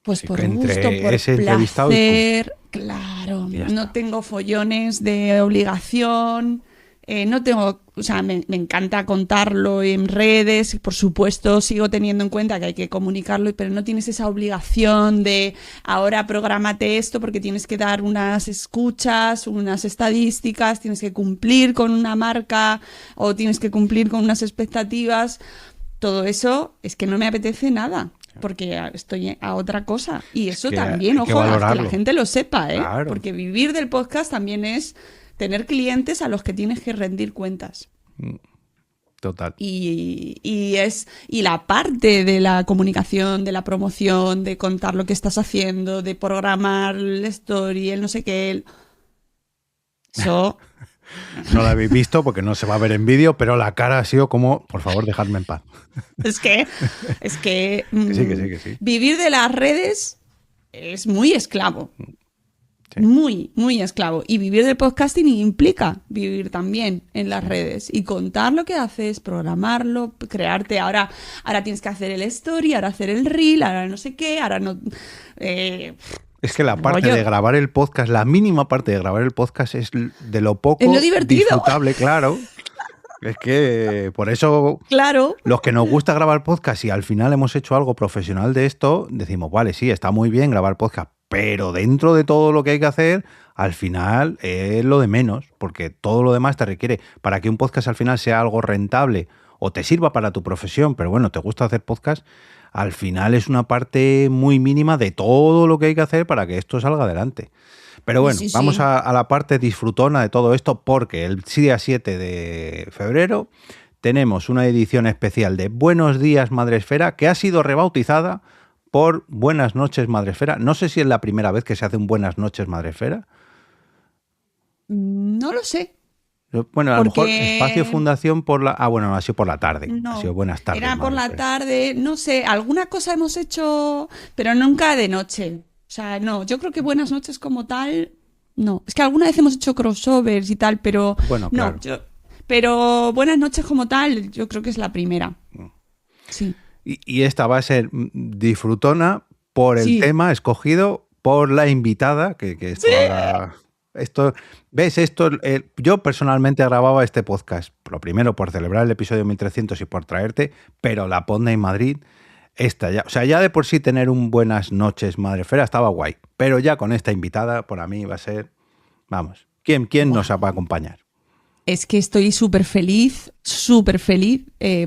pues por gusto, por placer, claro, no tengo follones de obligación, no tengo, o sea, me encanta contarlo en redes, por supuesto sigo teniendo en cuenta que hay que comunicarlo, pero no tienes esa obligación de ahora prográmate esto porque tienes que dar unas escuchas, unas estadísticas, tienes que cumplir con una marca o tienes que cumplir con unas expectativas. Todo eso es que no me apetece nada porque estoy a otra cosa y eso también, ojo, que la gente lo sepa, claro. Porque vivir del podcast también es tener clientes a los que tienes que rendir cuentas. Total. Y la parte de la comunicación, de la promoción, de contar lo que estás haciendo, de programar el story, el no sé qué, eso... No la habéis visto porque no se va a ver en vídeo, pero la cara ha sido como, por favor, dejadme en paz. Es que que sí. Vivir de las redes es muy esclavo. Sí. Muy, muy esclavo. Y vivir del podcasting implica vivir también en las redes y contar lo que haces, programarlo, crearte. Ahora tienes que hacer el story, ahora hacer el reel, ahora no sé qué, ahora no... Es que la parte de grabar el podcast, la mínima parte de grabar el podcast es de lo poco es lo divertido. Disfrutable, claro. Es que por eso los que nos gusta grabar podcast y al final hemos hecho algo profesional de esto, decimos, vale, sí, está muy bien grabar podcast, pero dentro de todo lo que hay que hacer, al final es lo de menos, porque todo lo demás te requiere, para que un podcast al final sea algo rentable o te sirva para tu profesión, pero bueno, te gusta hacer podcast, al final es una parte muy mínima de todo lo que hay que hacer para que esto salga adelante. Pero bueno, Sí, vamos sí. a la parte disfrutona de todo esto, porque el día 7 de febrero tenemos una edición especial de Buenos Días Madresfera, que ha sido rebautizada por Buenas Noches Madresfera. No sé si es la primera vez que se hace un Buenas Noches Madresfera. No lo sé. Bueno, a lo mejor Porque Espacio Fundación por la... Ah, bueno, no, ha sido por la tarde. Ha sido no, Buenas Tardes era por la Madresfera. tarde, no sé, alguna cosa hemos hecho, pero nunca de noche. O sea, no, yo creo que Buenas noches como tal, no. Es que alguna vez hemos hecho crossovers y tal, pero Bueno, no, claro. pero Buenas noches como tal, yo creo que es la primera. Sí. Y esta va a ser disfrutona por el Sí. tema escogido por la invitada, que esto ahora... Esto, ¿ves? Esto, yo personalmente grababa este podcast, lo primero por celebrar el episodio 1300 y por traerte, pero la Ponda en Madrid, esta ya, o sea, ya de por sí tener un Buenas Noches Madresfera estaba guay, pero ya con esta invitada, por a mí va a ser, vamos, ¿quién nos va a acompañar? Es que estoy súper feliz,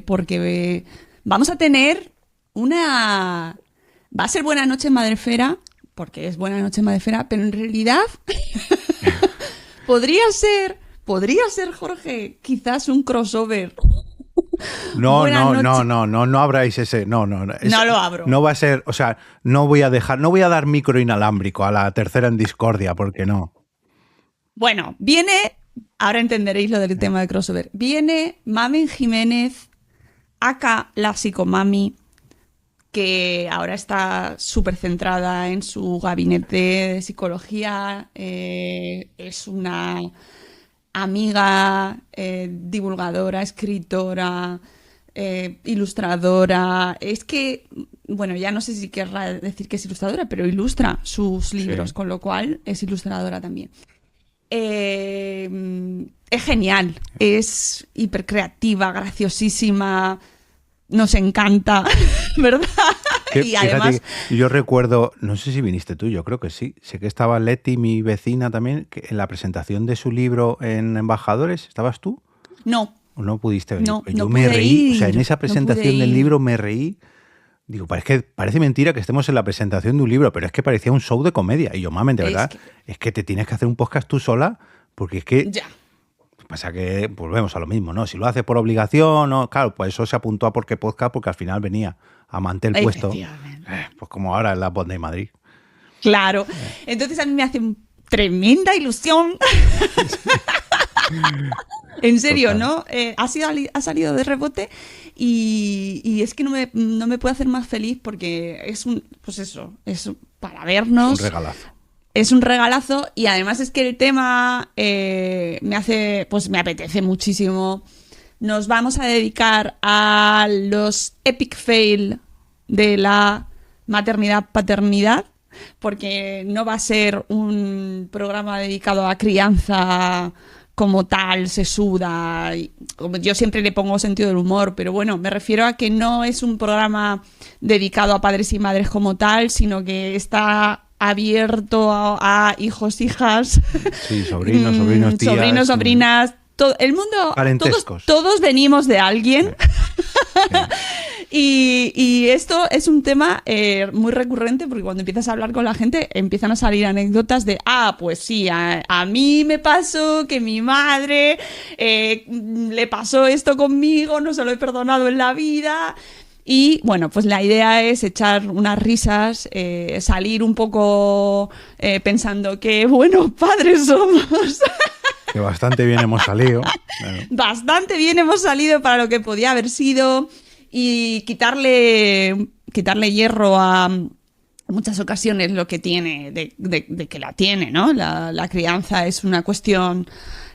porque vamos a tener una... Va a ser Buenas noches Madresfera, porque es Buenas noches Madresfera, pero en realidad podría ser, Jorge, quizás un crossover. No, Buenas no, noches. no abráis ese, no. No lo abro. No va a ser, o sea, no voy a dar micro inalámbrico a la tercera en discordia, porque no. Bueno, viene, ahora entenderéis lo del tema de crossover. Viene Mamen Jiménez, aka la psicomami, que ahora está súper centrada en su gabinete de psicología. Es una amiga, divulgadora, escritora, ilustradora. Es que, bueno, ya no sé si querrá decir que es ilustradora, pero ilustra sus libros, Sí. con lo cual es ilustradora también. Es genial, es hipercreativa, graciosísima, nos encanta, ¿verdad? Que, Y fíjate, además, yo recuerdo, no sé si viniste tú, yo creo que sí. Sé que estaba Leti, mi vecina también, que en la presentación de su libro en Embajadores, ¿estabas tú? no, ¿O no pudiste venir? no, Pues no yo me pude reí, o sea, en ir, esa no pude presentación del ir. libro me reí. Digo, parece mentira que estemos en la presentación de un libro, pero es que parecía un show de comedia. Y yo, mamen, de Es verdad, que- es que te tienes que hacer un podcast tú sola, porque es que Ya. pasa que volvemos a lo mismo, ¿no? Si lo hace por obligación, ¿no? Claro, pues eso se apuntó a Porque Podcast, porque al final venía a mantener el puesto, Efectivamente. pues como ahora en la Ponda de Madrid. Claro. Entonces a mí me hace tremenda ilusión. En serio, Total. ¿no? Ha salido de rebote y es que no me puede hacer más feliz porque pues eso, es para vernos. Un regalazo. Es un regalazo y además es que el tema pues me apetece muchísimo. Nos vamos a dedicar a los epic fail de la maternidad-paternidad, porque no va a ser un programa dedicado a crianza como tal, sesuda. Yo siempre le pongo sentido del humor, pero bueno, me refiero a que no es un programa dedicado a padres y madres como tal, sino que está abierto a hijos, hijas, Sí, sobrinos, tías. sobrinos, sobrinas, todo el mundo, Parentescos. todos venimos de alguien. Sí. Y esto es un tema muy recurrente porque cuando empiezas a hablar con la gente empiezan a salir anécdotas de, pues sí, a mí me pasó que mi madre le pasó esto conmigo, no se lo he perdonado en la vida. Y bueno, pues la idea es echar unas risas, salir un poco pensando que buenos padres somos. Que bastante bien hemos salido. Bueno, Bastante bien hemos salido para lo que podía haber sido y quitarle hierro a muchas ocasiones lo que tiene, de que la tiene, ¿no? La crianza es una cuestión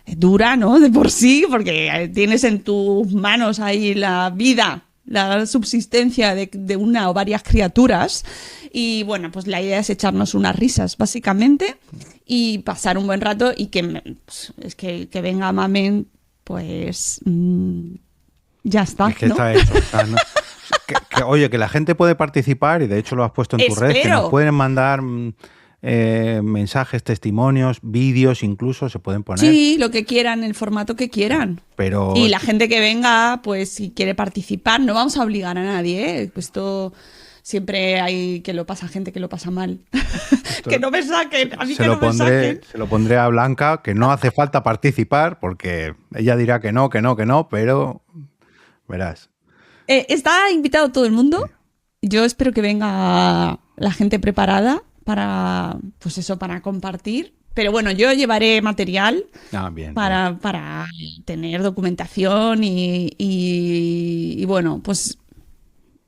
dura, ¿no? De por sí, porque tienes en tus manos ahí la vida, la subsistencia de una o varias criaturas. Y bueno, pues la idea es echarnos unas risas, básicamente, y pasar un buen rato y que venga Mamen, pues ya está, es que ¿no? está hecho. ¿No? Oye, que la gente puede participar y de hecho lo has puesto en tus redes, que nos Espero. pueden mandar mensajes, testimonios, vídeos incluso se pueden poner. Sí, lo que quieran, el formato que quieran. Pero... Y la gente que venga, pues si quiere participar, no vamos a obligar a nadie, ¿eh? Pues esto siempre hay que lo pasa gente que lo pasa mal. Que no me saquen, a mí que no me saquen. Se lo pondré a Blanca, que no hace falta participar, porque ella dirá que no, pero verás. Está invitado todo el mundo. Yo espero que venga la gente preparada para, pues eso, para compartir. Pero bueno, yo llevaré material para tener documentación y bueno, pues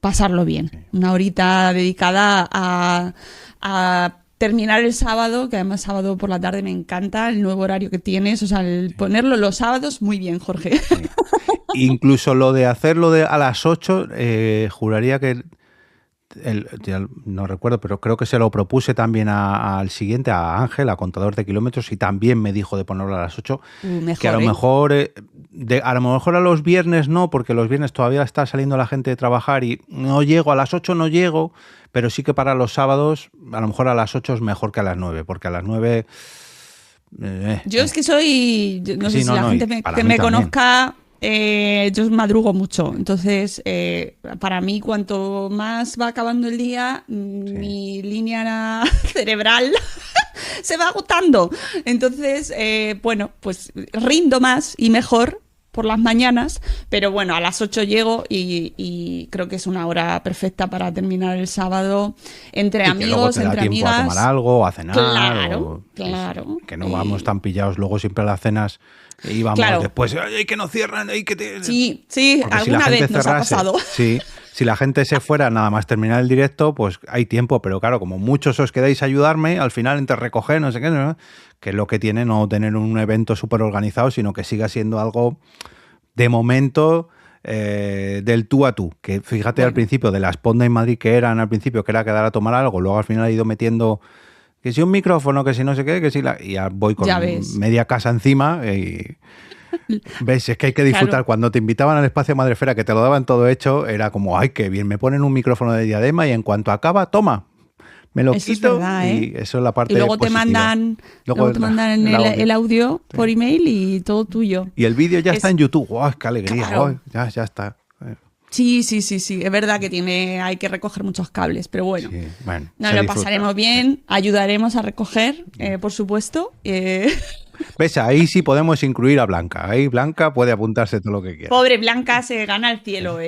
pasarlo bien. Sí. Una horita dedicada a terminar el sábado, que además sábado por la tarde me encanta el nuevo horario que tienes, o sea, ponerlo los sábados, muy bien, Jorge. Sí. Incluso lo de hacerlo a las 8, juraría que ya no recuerdo, pero creo que se lo propuse también al siguiente, a Ángel, a Contador de Kilómetros, y también me dijo de ponerlo a las 8. Mejor, que a lo mejor a los viernes no, porque los viernes todavía está saliendo la gente de trabajar y no llego, a las 8 no llego, pero sí que para los sábados, a lo mejor a las 8 es mejor que a las 9, porque a las 9... Yo es que soy, no sé si la gente que me conozca... yo madrugo mucho, entonces para mí cuanto más va acabando el día, mi línea cerebral se va agotando, entonces bueno, pues rindo más y mejor por las mañanas, pero bueno, a las 8 llego y creo que es una hora perfecta para terminar el sábado entre amigos, entre amigas. A tomar algo, a cenar. Claro, claro. Que no vamos tan pillados luego siempre a las cenas y vamos después, ¡ay, que no cierran! ¡Ay, que te... Sí, porque alguna vez nos ha pasado. Sí, si la gente se fuera nada más terminar el directo, pues hay tiempo, pero claro, como muchos os quedáis a ayudarme, al final entre recoger, no sé qué, ¿no? Que es lo que tiene no tener un evento súper organizado, sino que siga siendo algo de momento del tú a tú. Que fíjate al principio de las Ponda en Madrid que eran al principio, que era quedar a tomar algo, luego al final he ido metiendo que si un micrófono, que si no sé qué, que si y ya voy con media casa encima y... ¿Ves? Es que hay que disfrutar. Claro. Cuando te invitaban al espacio Madrefera, que te lo daban todo hecho, era como, ay, qué bien, me ponen un micrófono de diadema y en cuanto acaba, toma, me lo eso quito, es verdad, y eso es la parte y luego positiva. Luego te mandan el audio por email y todo tuyo. Y el vídeo ya está en YouTube. ¡Wow, qué alegría! Claro. ¡Oh, ya está! Sí, es verdad que hay que recoger muchos cables, pero bueno, nos lo pasaremos bien, ayudaremos a recoger, por supuesto. ¿Ves? Ahí sí podemos incluir a Blanca. Ahí Blanca puede apuntarse todo lo que quiera. Pobre Blanca se gana el cielo,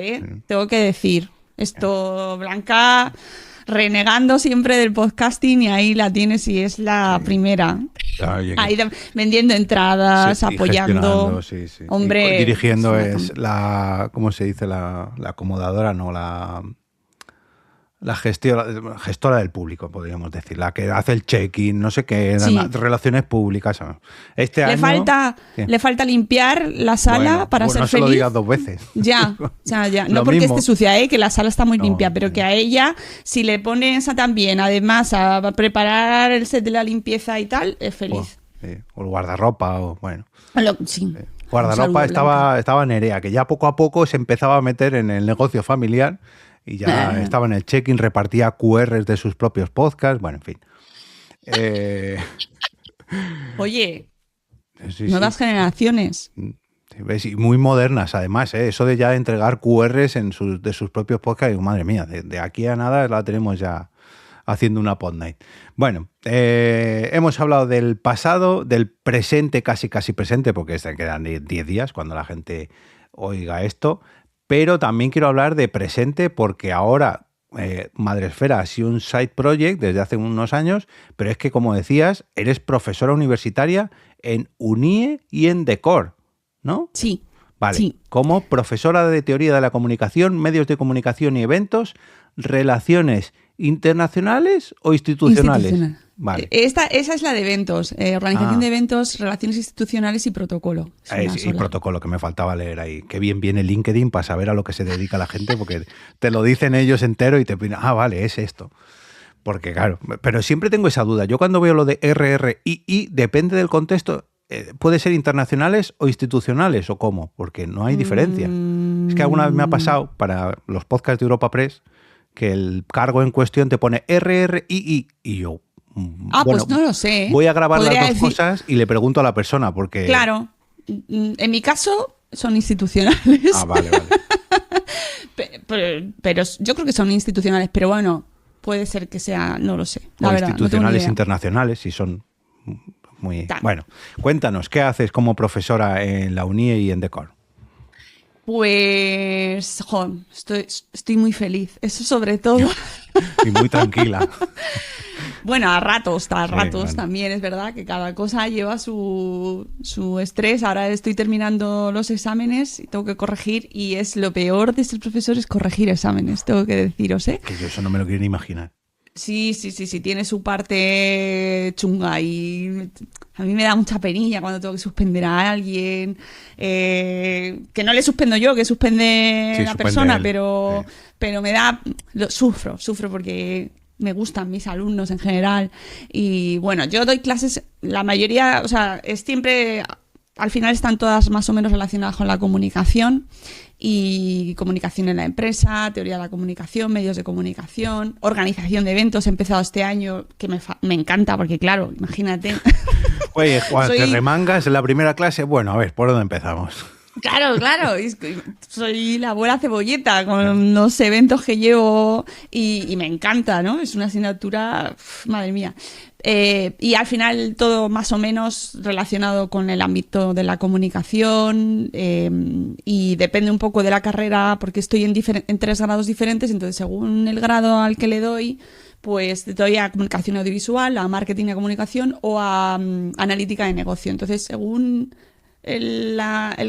tengo que decir. Esto, Blanca renegando siempre del podcasting y ahí la tienes y es la primera. Ahí vendiendo entradas, apoyando. Hombre, y dirigiendo es la, ¿cómo se dice? La acomodadora, no, la gestora del público, podríamos decir, la que hace el check-in, no sé qué, relaciones públicas. Este le año... falta limpiar la sala para ser no feliz. No se lo digas 2 veces. Ya. No porque esté sucia, que la sala está muy limpia, pero que a ella, si le pones también, además, a preparar el set de la limpieza y tal, es feliz. O el guardarropa, o bueno. Sí. Guardarropa estaba Nerea, que ya poco a poco se empezaba a meter en el negocio familiar. Y ya estaba en el check-in, repartía QRs de sus propios podcasts, bueno, en fin. Oye, nuevas generaciones. ¿Ves? Y muy modernas, además, eso de ya entregar QRs de sus propios podcasts, digo, madre mía, de aquí a nada la tenemos ya haciendo una pod night. Bueno, hemos hablado del pasado, del presente, casi presente, porque se quedan 10 días cuando la gente oiga esto. Pero también quiero hablar de presente porque ahora Madresfera ha sido un side project desde hace unos años, pero es que, como decías, eres profesora universitaria en UNIE y en DECOR, ¿no? Sí. Vale, sí. Como profesora de Teoría de la Comunicación, Medios de Comunicación y Eventos, ¿relaciones internacionales o institucionales? Vale. Esa es la de eventos, organización de eventos, relaciones institucionales y protocolo. Y protocolo, que me faltaba leer ahí. Qué bien viene LinkedIn para saber a lo que se dedica la gente, porque te lo dicen ellos entero y te piden, vale, es esto. Porque claro, pero siempre tengo esa duda. Yo cuando veo lo de RRII, depende del contexto, puede ser internacionales o institucionales o cómo, porque no hay diferencia. Es que alguna vez me ha pasado para los podcasts de Europa Press que el cargo en cuestión te pone RRII y yo, Pues no lo sé. Voy a grabar las Podría dos decir- cosas y le pregunto a la persona porque... Claro, en mi caso son institucionales. Vale. Pero yo creo que son institucionales, pero bueno, puede ser que sea, no lo sé. La O verdad, no tengo ni institucionales idea. internacionales, si son muy... Ta- Bueno, cuéntanos, ¿qué haces como profesora en la UNIE y en Decor? Pues, estoy muy feliz. Eso sobre todo. Y muy tranquila. Bueno, a ratos bueno. también es verdad que cada cosa lleva su estrés. Ahora estoy terminando los exámenes y tengo que corregir y es lo peor de ser profesor es corregir exámenes, tengo que deciros, ¿eh? Que yo eso no me lo quiero ni imaginar. Sí, tiene su parte chunga y a mí me da mucha penilla cuando tengo que suspender a alguien, que no le suspendo yo, que suspende Sí, la suspende persona, él, pero, sí. pero me da, sufro porque me gustan mis alumnos en general y bueno, yo doy clases, la mayoría, o sea, es siempre, al final están todas más o menos relacionadas con la comunicación y comunicación en la empresa, teoría de la comunicación, medios de comunicación, organización de eventos. He empezado este año, que me encanta, porque claro, imagínate. Oye, cuando te Soy- remangas en la primera clase, bueno, a ver, ¿por dónde empezamos? Claro, es que soy la abuela cebolleta con los eventos que llevo y me encanta, ¿no? Es una asignatura, madre mía. Y al final todo más o menos relacionado con el ámbito de la comunicación y depende un poco de la carrera porque estoy en 3 grados diferentes, entonces según el grado al que le doy, pues doy a comunicación audiovisual, a marketing de comunicación o a analítica de negocio. Entonces según el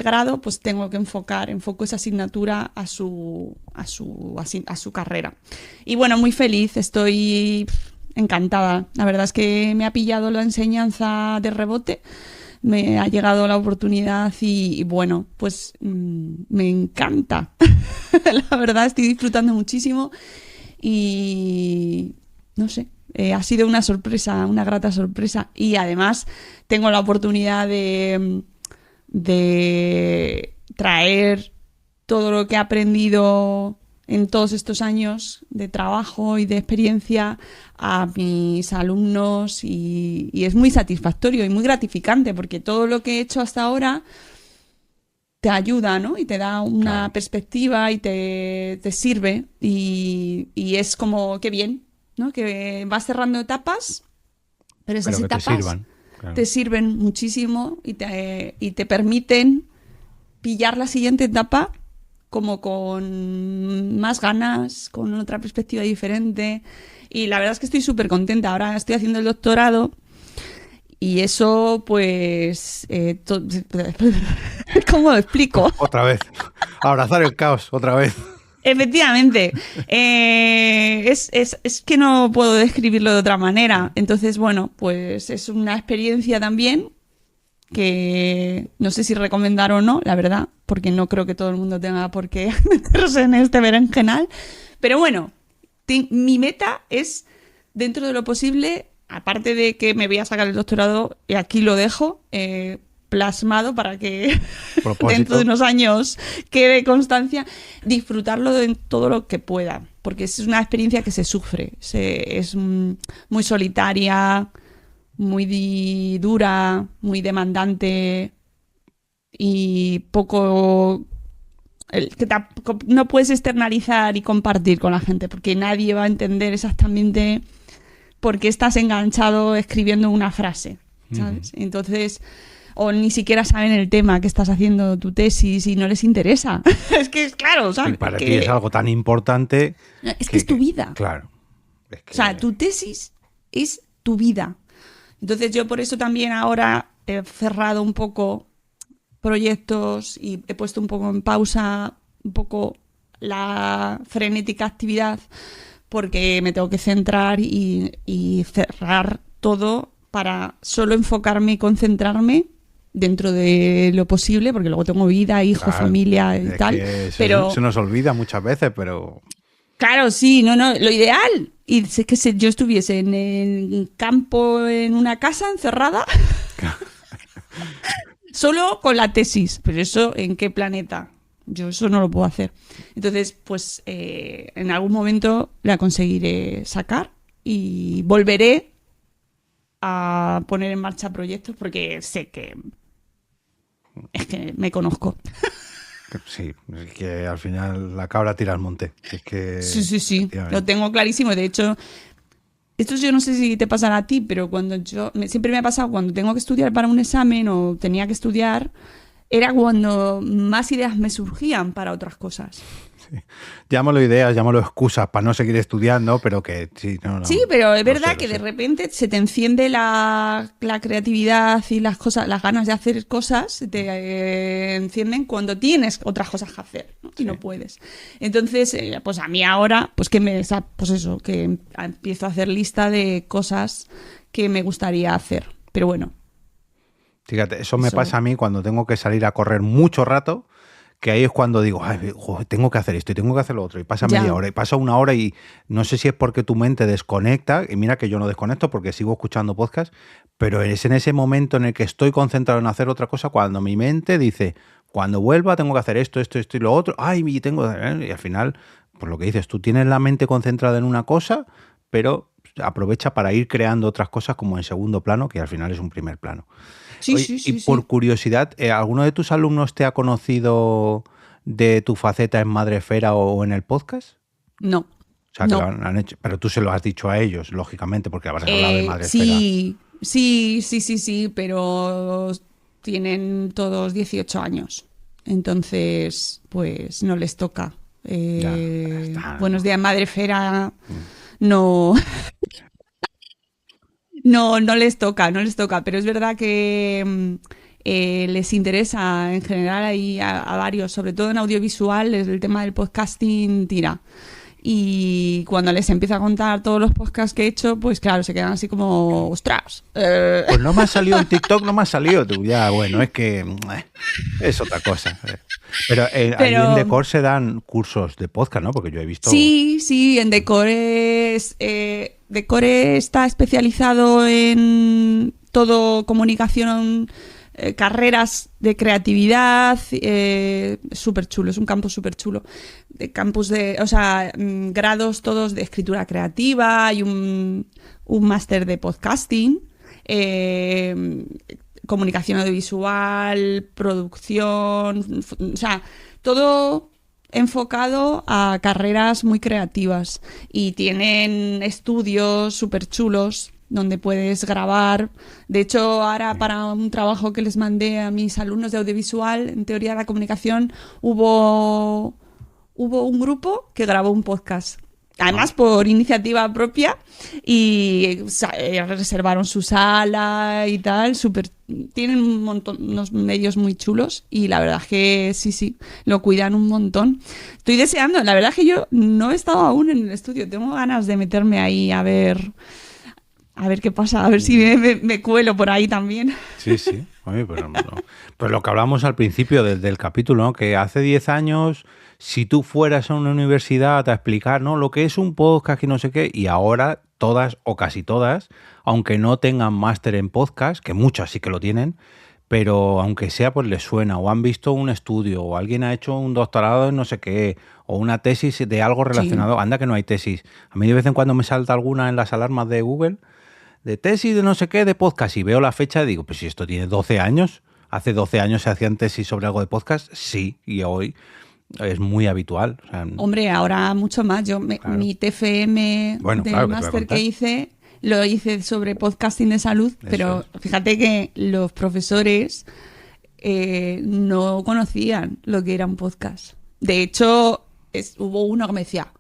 grado, pues tengo que enfoco esa asignatura a su carrera. Y bueno, muy feliz, estoy encantada. La verdad es que me ha pillado la enseñanza de rebote, me ha llegado la oportunidad y bueno, pues me encanta. La verdad, estoy disfrutando muchísimo y no sé. Ha sido una sorpresa, una grata sorpresa. Y además tengo la oportunidad de traer todo lo que he aprendido en todos estos años de trabajo y de experiencia a mis alumnos y es muy satisfactorio y muy gratificante porque todo lo que he hecho hasta ahora te ayuda, ¿no? Y te da una Claro. perspectiva y te sirve y es como, qué bien, ¿no? Que vas cerrando etapas, pero esas Pero que te etapas sirvan. Claro. te sirven muchísimo y te permiten pillar la siguiente etapa como con más ganas, con otra perspectiva diferente. Y la verdad es que estoy súper contenta. Ahora estoy haciendo el doctorado y eso, pues... ¿Cómo lo explico? Otra vez. Abrazar el caos, otra vez. Efectivamente, es que no puedo describirlo de otra manera. Entonces, bueno, pues es una experiencia también que no sé si recomendar o no, la verdad, porque no creo que todo el mundo tenga por qué meterse en este berenjenal. Pero bueno, mi meta es, dentro de lo posible, aparte de que me voy a sacar el doctorado, y aquí lo dejo, plasmado para que Propósito. dentro de unos años quede constancia, disfrutarlo en todo lo que pueda, porque es una experiencia que se sufre, es muy solitaria, muy dura, muy demandante y poco... que no puedes externalizar y compartir con la gente porque nadie va a entender exactamente por qué estás enganchado escribiendo una frase, ¿sabes? Entonces... o ni siquiera saben el tema que estás haciendo tu tesis y no les interesa. Es que es claro, ¿sabes? Y para ti es algo tan importante. Es que es tu vida. Claro. Es que- O sea, tu tesis es tu vida. Entonces yo por eso también ahora he cerrado un poco proyectos y he puesto un poco en pausa un poco la frenética actividad porque me tengo que centrar y cerrar todo para solo enfocarme y concentrarme dentro de lo posible, porque luego tengo vida, hijo, Claro, familia y es tal. que Pero se nos olvida muchas veces, pero claro, sí, no, lo ideal. Y es que si yo estuviese en el campo, en una casa encerrada, solo con la tesis. Pero eso, ¿en qué planeta? Yo eso no lo puedo hacer. Entonces, pues en algún momento la conseguiré sacar y volveré a poner en marcha proyectos porque sé que es que me conozco. Sí, es que al final la cabra tira al monte. Es que, Sí, lo tengo clarísimo. De hecho, esto yo no sé si te pasará a ti, pero siempre me ha pasado cuando tengo que estudiar para un examen o tenía que estudiar, era cuando más ideas me surgían para otras cosas. Sí. Llámalo ideas, llámalo excusas para no seguir estudiando, pero que sí. No, sí, pero es verdad que de repente se te enciende la creatividad y las cosas, las ganas de hacer cosas, se te encienden cuando tienes otras cosas que hacer, ¿no? Y no puedes. Entonces, pues a mí ahora, pues que empiezo a hacer lista de cosas que me gustaría hacer. Pero bueno. Fíjate, eso me pasa a mí cuando tengo que salir a correr mucho rato, que ahí es cuando digo, ay, joder, tengo que hacer esto y tengo que hacer lo otro. Y pasa media hora y pasa una hora y no sé si es porque tu mente desconecta. Y mira que yo no desconecto porque sigo escuchando podcast, pero es en ese momento en el que estoy concentrado en hacer otra cosa cuando mi mente dice, cuando vuelva tengo que hacer esto y lo otro. Ay, y al final, pues lo que dices, tú tienes la mente concentrada en una cosa, pero aprovecha para ir creando otras cosas como en segundo plano, que al final es un primer plano. Sí, Oye, sí. Por curiosidad, ¿alguno de tus alumnos te ha conocido de tu faceta en Madrefera o en el podcast? No. O sea, que lo han hecho, pero tú se lo has dicho a ellos, lógicamente, porque habrás hablado de Madrefera. Sí, pero tienen todos 18 años. Entonces, pues no les toca. Buenos días, Madrefera. No. No les toca, pero es verdad que les interesa en general ahí a varios, sobre todo en audiovisual, el tema del podcasting tira. Y cuando les empiezo a contar todos los podcasts que he hecho, pues claro, se quedan así como, ostras. Pues no me ha salido en TikTok, no me ha salido tú. Ya, bueno, es que es otra cosa. Pero ahí en Decor se dan cursos de podcast, ¿no? Porque yo he visto... Sí, en Decor Decor está especializado en todo comunicación, carreras de creatividad, súper chulo, es un campus súper chulo. De campus grados todos de escritura creativa, hay un máster de podcasting, comunicación audiovisual, producción, o sea, todo enfocado a carreras muy creativas y tienen estudios súper chulos donde puedes grabar. De hecho, ahora para un trabajo que les mandé a mis alumnos de audiovisual, en teoría de la comunicación, hubo un grupo que grabó un podcast. Además, por iniciativa propia, y reservaron su sala y tal. Tienen unos medios muy chulos y la verdad es que sí, lo cuidan un montón. Estoy deseando, la verdad es que yo no he estado aún en el estudio. Tengo ganas de meterme ahí a ver qué pasa, a ver si me cuelo por ahí también. Sí. Oye, pues lo que hablamos al principio del capítulo, ¿no? Que hace 10 años... Si tú fueras a una universidad a explicar, ¿no?, lo que es un podcast y no sé qué, y ahora todas o casi todas, aunque no tengan máster en podcast, que muchas sí que lo tienen, pero aunque sea, pues les suena, o han visto un estudio, o alguien ha hecho un doctorado en no sé qué, o una tesis de algo relacionado. Sí. Anda que no hay tesis. A mí de vez en cuando me salta alguna en las alarmas de Google, de tesis de no sé qué, de podcast, y veo la fecha y digo, pues si esto tiene 12 años, hace 12 años se hacían tesis sobre algo de podcast, sí, y hoy... es muy habitual. O sea, hombre, ahora mucho más. claro. Mi TFM del máster que hice, lo hice sobre podcasting de salud, pero fíjate que los profesores no conocían lo que era un podcast. De hecho, hubo uno que me decía,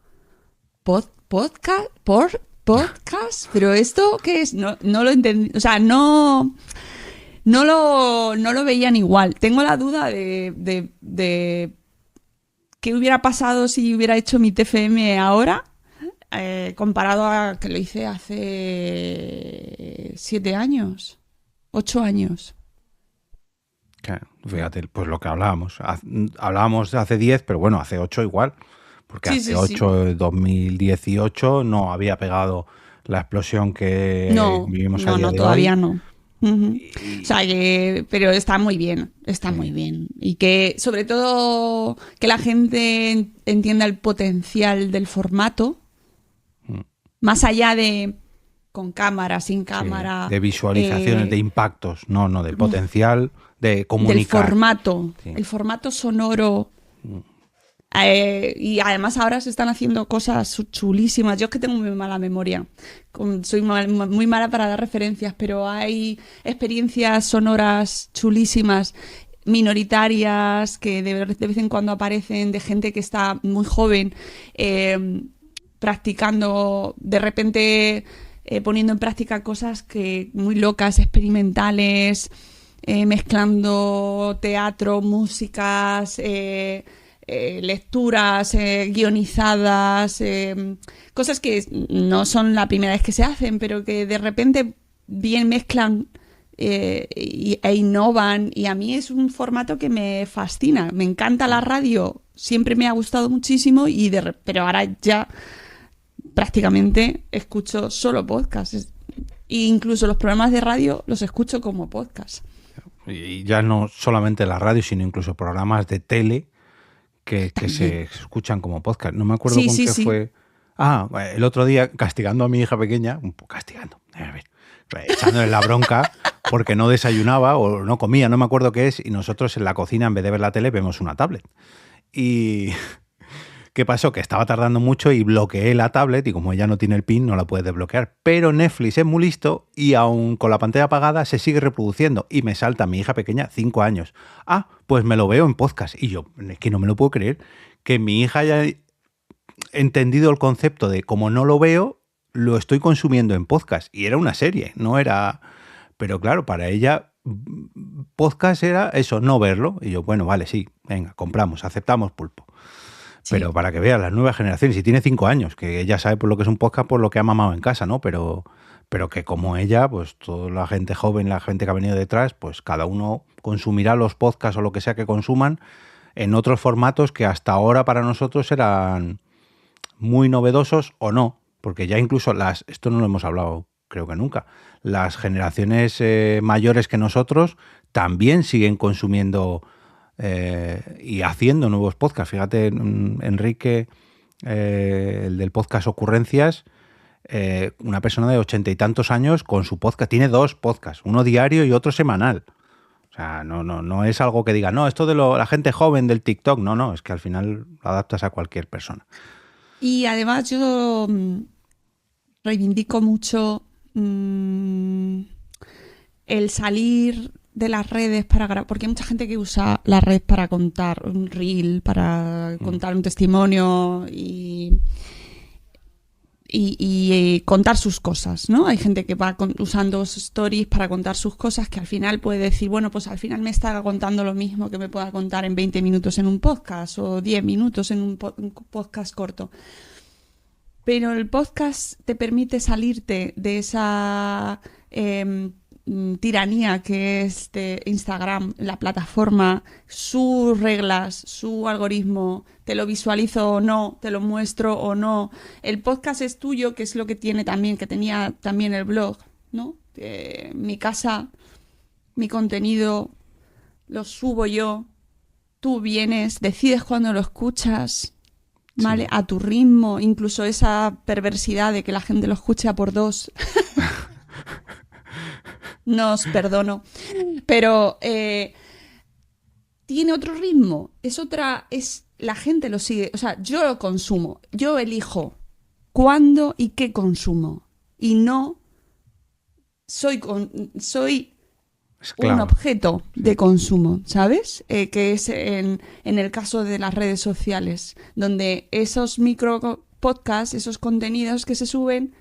¿podcast? ¿Pero esto qué es? No lo entendí. O sea, no lo veían igual. Tengo la duda de ¿qué hubiera pasado si hubiera hecho mi TFM ahora comparado a que lo hice hace 7 años, 8 años? Claro, fíjate, pues lo que hablábamos. Hablábamos hace 10, pero bueno, hace 8 igual. Porque hace 8, 2018, no había pegado la explosión que vivimos a día de hoy. No, todavía no. Uh-huh. O sea, pero está muy bien, muy bien. Y que, sobre todo, que la gente entienda el potencial del formato, más allá de con cámara, sin cámara. Sí, de visualizaciones, de impactos, no, del potencial de comunicar. Del formato, Sí. el formato sonoro. Y además ahora se están haciendo cosas chulísimas. Yo es que tengo muy mala memoria, soy muy mala para dar referencias, pero hay experiencias sonoras chulísimas, minoritarias, que de vez en cuando aparecen, de gente que está muy joven, practicando, de repente poniendo en práctica cosas que muy locas, experimentales, mezclando teatro, músicas, lecturas guionizadas, cosas que no son la primera vez que se hacen, pero que de repente bien mezclan e innovan, y a mí es un formato que me fascina. Me encanta la radio, siempre me ha gustado muchísimo, pero ahora ya prácticamente escucho solo podcast. E incluso los programas de radio los escucho como podcast. Y ya no solamente la radio, sino incluso programas de tele que se escuchan como podcast. No me acuerdo con qué fue. El otro día, castigando a mi hija pequeña, echándole la bronca porque no desayunaba o no comía, no me acuerdo qué es, y nosotros en la cocina, en vez de ver la tele, vemos una tablet. Y ¿qué pasó? Que estaba tardando mucho y bloqueé la tablet, y como ella no tiene el PIN, no la puede desbloquear. Pero Netflix es muy listo y aún con la pantalla apagada se sigue reproduciendo, y me salta mi hija pequeña, 5 años. Pues me lo veo en podcast. Y yo, es que no me lo puedo creer, que mi hija haya entendido el concepto de como no lo veo, lo estoy consumiendo en podcast. Y era una serie, no era... Pero claro, para ella podcast era eso, no verlo. Y yo, bueno, vale, sí, venga, compramos, aceptamos Pulpo. Sí. Pero para que veas, las nuevas generaciones, y tiene 5 años, que ella sabe por lo que es un podcast, por lo que ha mamado en casa, ¿no? Pero que como ella, pues toda la gente joven, la gente que ha venido detrás, pues cada uno consumirá los podcasts o lo que sea que consuman en otros formatos que hasta ahora para nosotros eran muy novedosos o no, porque ya incluso esto no lo hemos hablado creo que nunca, las generaciones mayores que nosotros también siguen consumiendo y haciendo nuevos podcasts. Fíjate, Enrique, el del podcast Ocurrencias, una persona de 80 y tantos años con su podcast, tiene 2 podcasts, uno diario y otro semanal. O sea, no es algo que diga, no, esto de la gente joven del TikTok, no, es que al final lo adaptas a cualquier persona. Y además yo reivindico mucho el salir de las redes para grabar, porque hay mucha gente que usa la red para contar un reel, para contar un testimonio y contar sus cosas, ¿no? Hay gente que va usando stories para contar sus cosas, que al final puede decir, bueno, pues al final me está contando lo mismo que me pueda contar en 20 minutos en un podcast o 10 minutos en un podcast corto. Pero el podcast te permite salirte de esa tiranía que es de Instagram, la plataforma, sus reglas, su algoritmo, te lo visualizo o no, te lo muestro o no. El podcast es tuyo, que es lo que tiene también, que tenía también el blog, ¿no? Mi casa, mi contenido, lo subo yo, tú vienes, decides cuándo lo escuchas, ¿vale? Sí. A tu ritmo, incluso esa perversidad de que la gente lo escuche a por 2. No os perdono, pero tiene otro ritmo, la gente lo sigue, o sea, yo lo consumo, yo elijo cuándo y qué consumo, y no soy un objeto de consumo, ¿sabes? Que es en el caso de las redes sociales, donde esos micro podcasts, esos contenidos que se suben,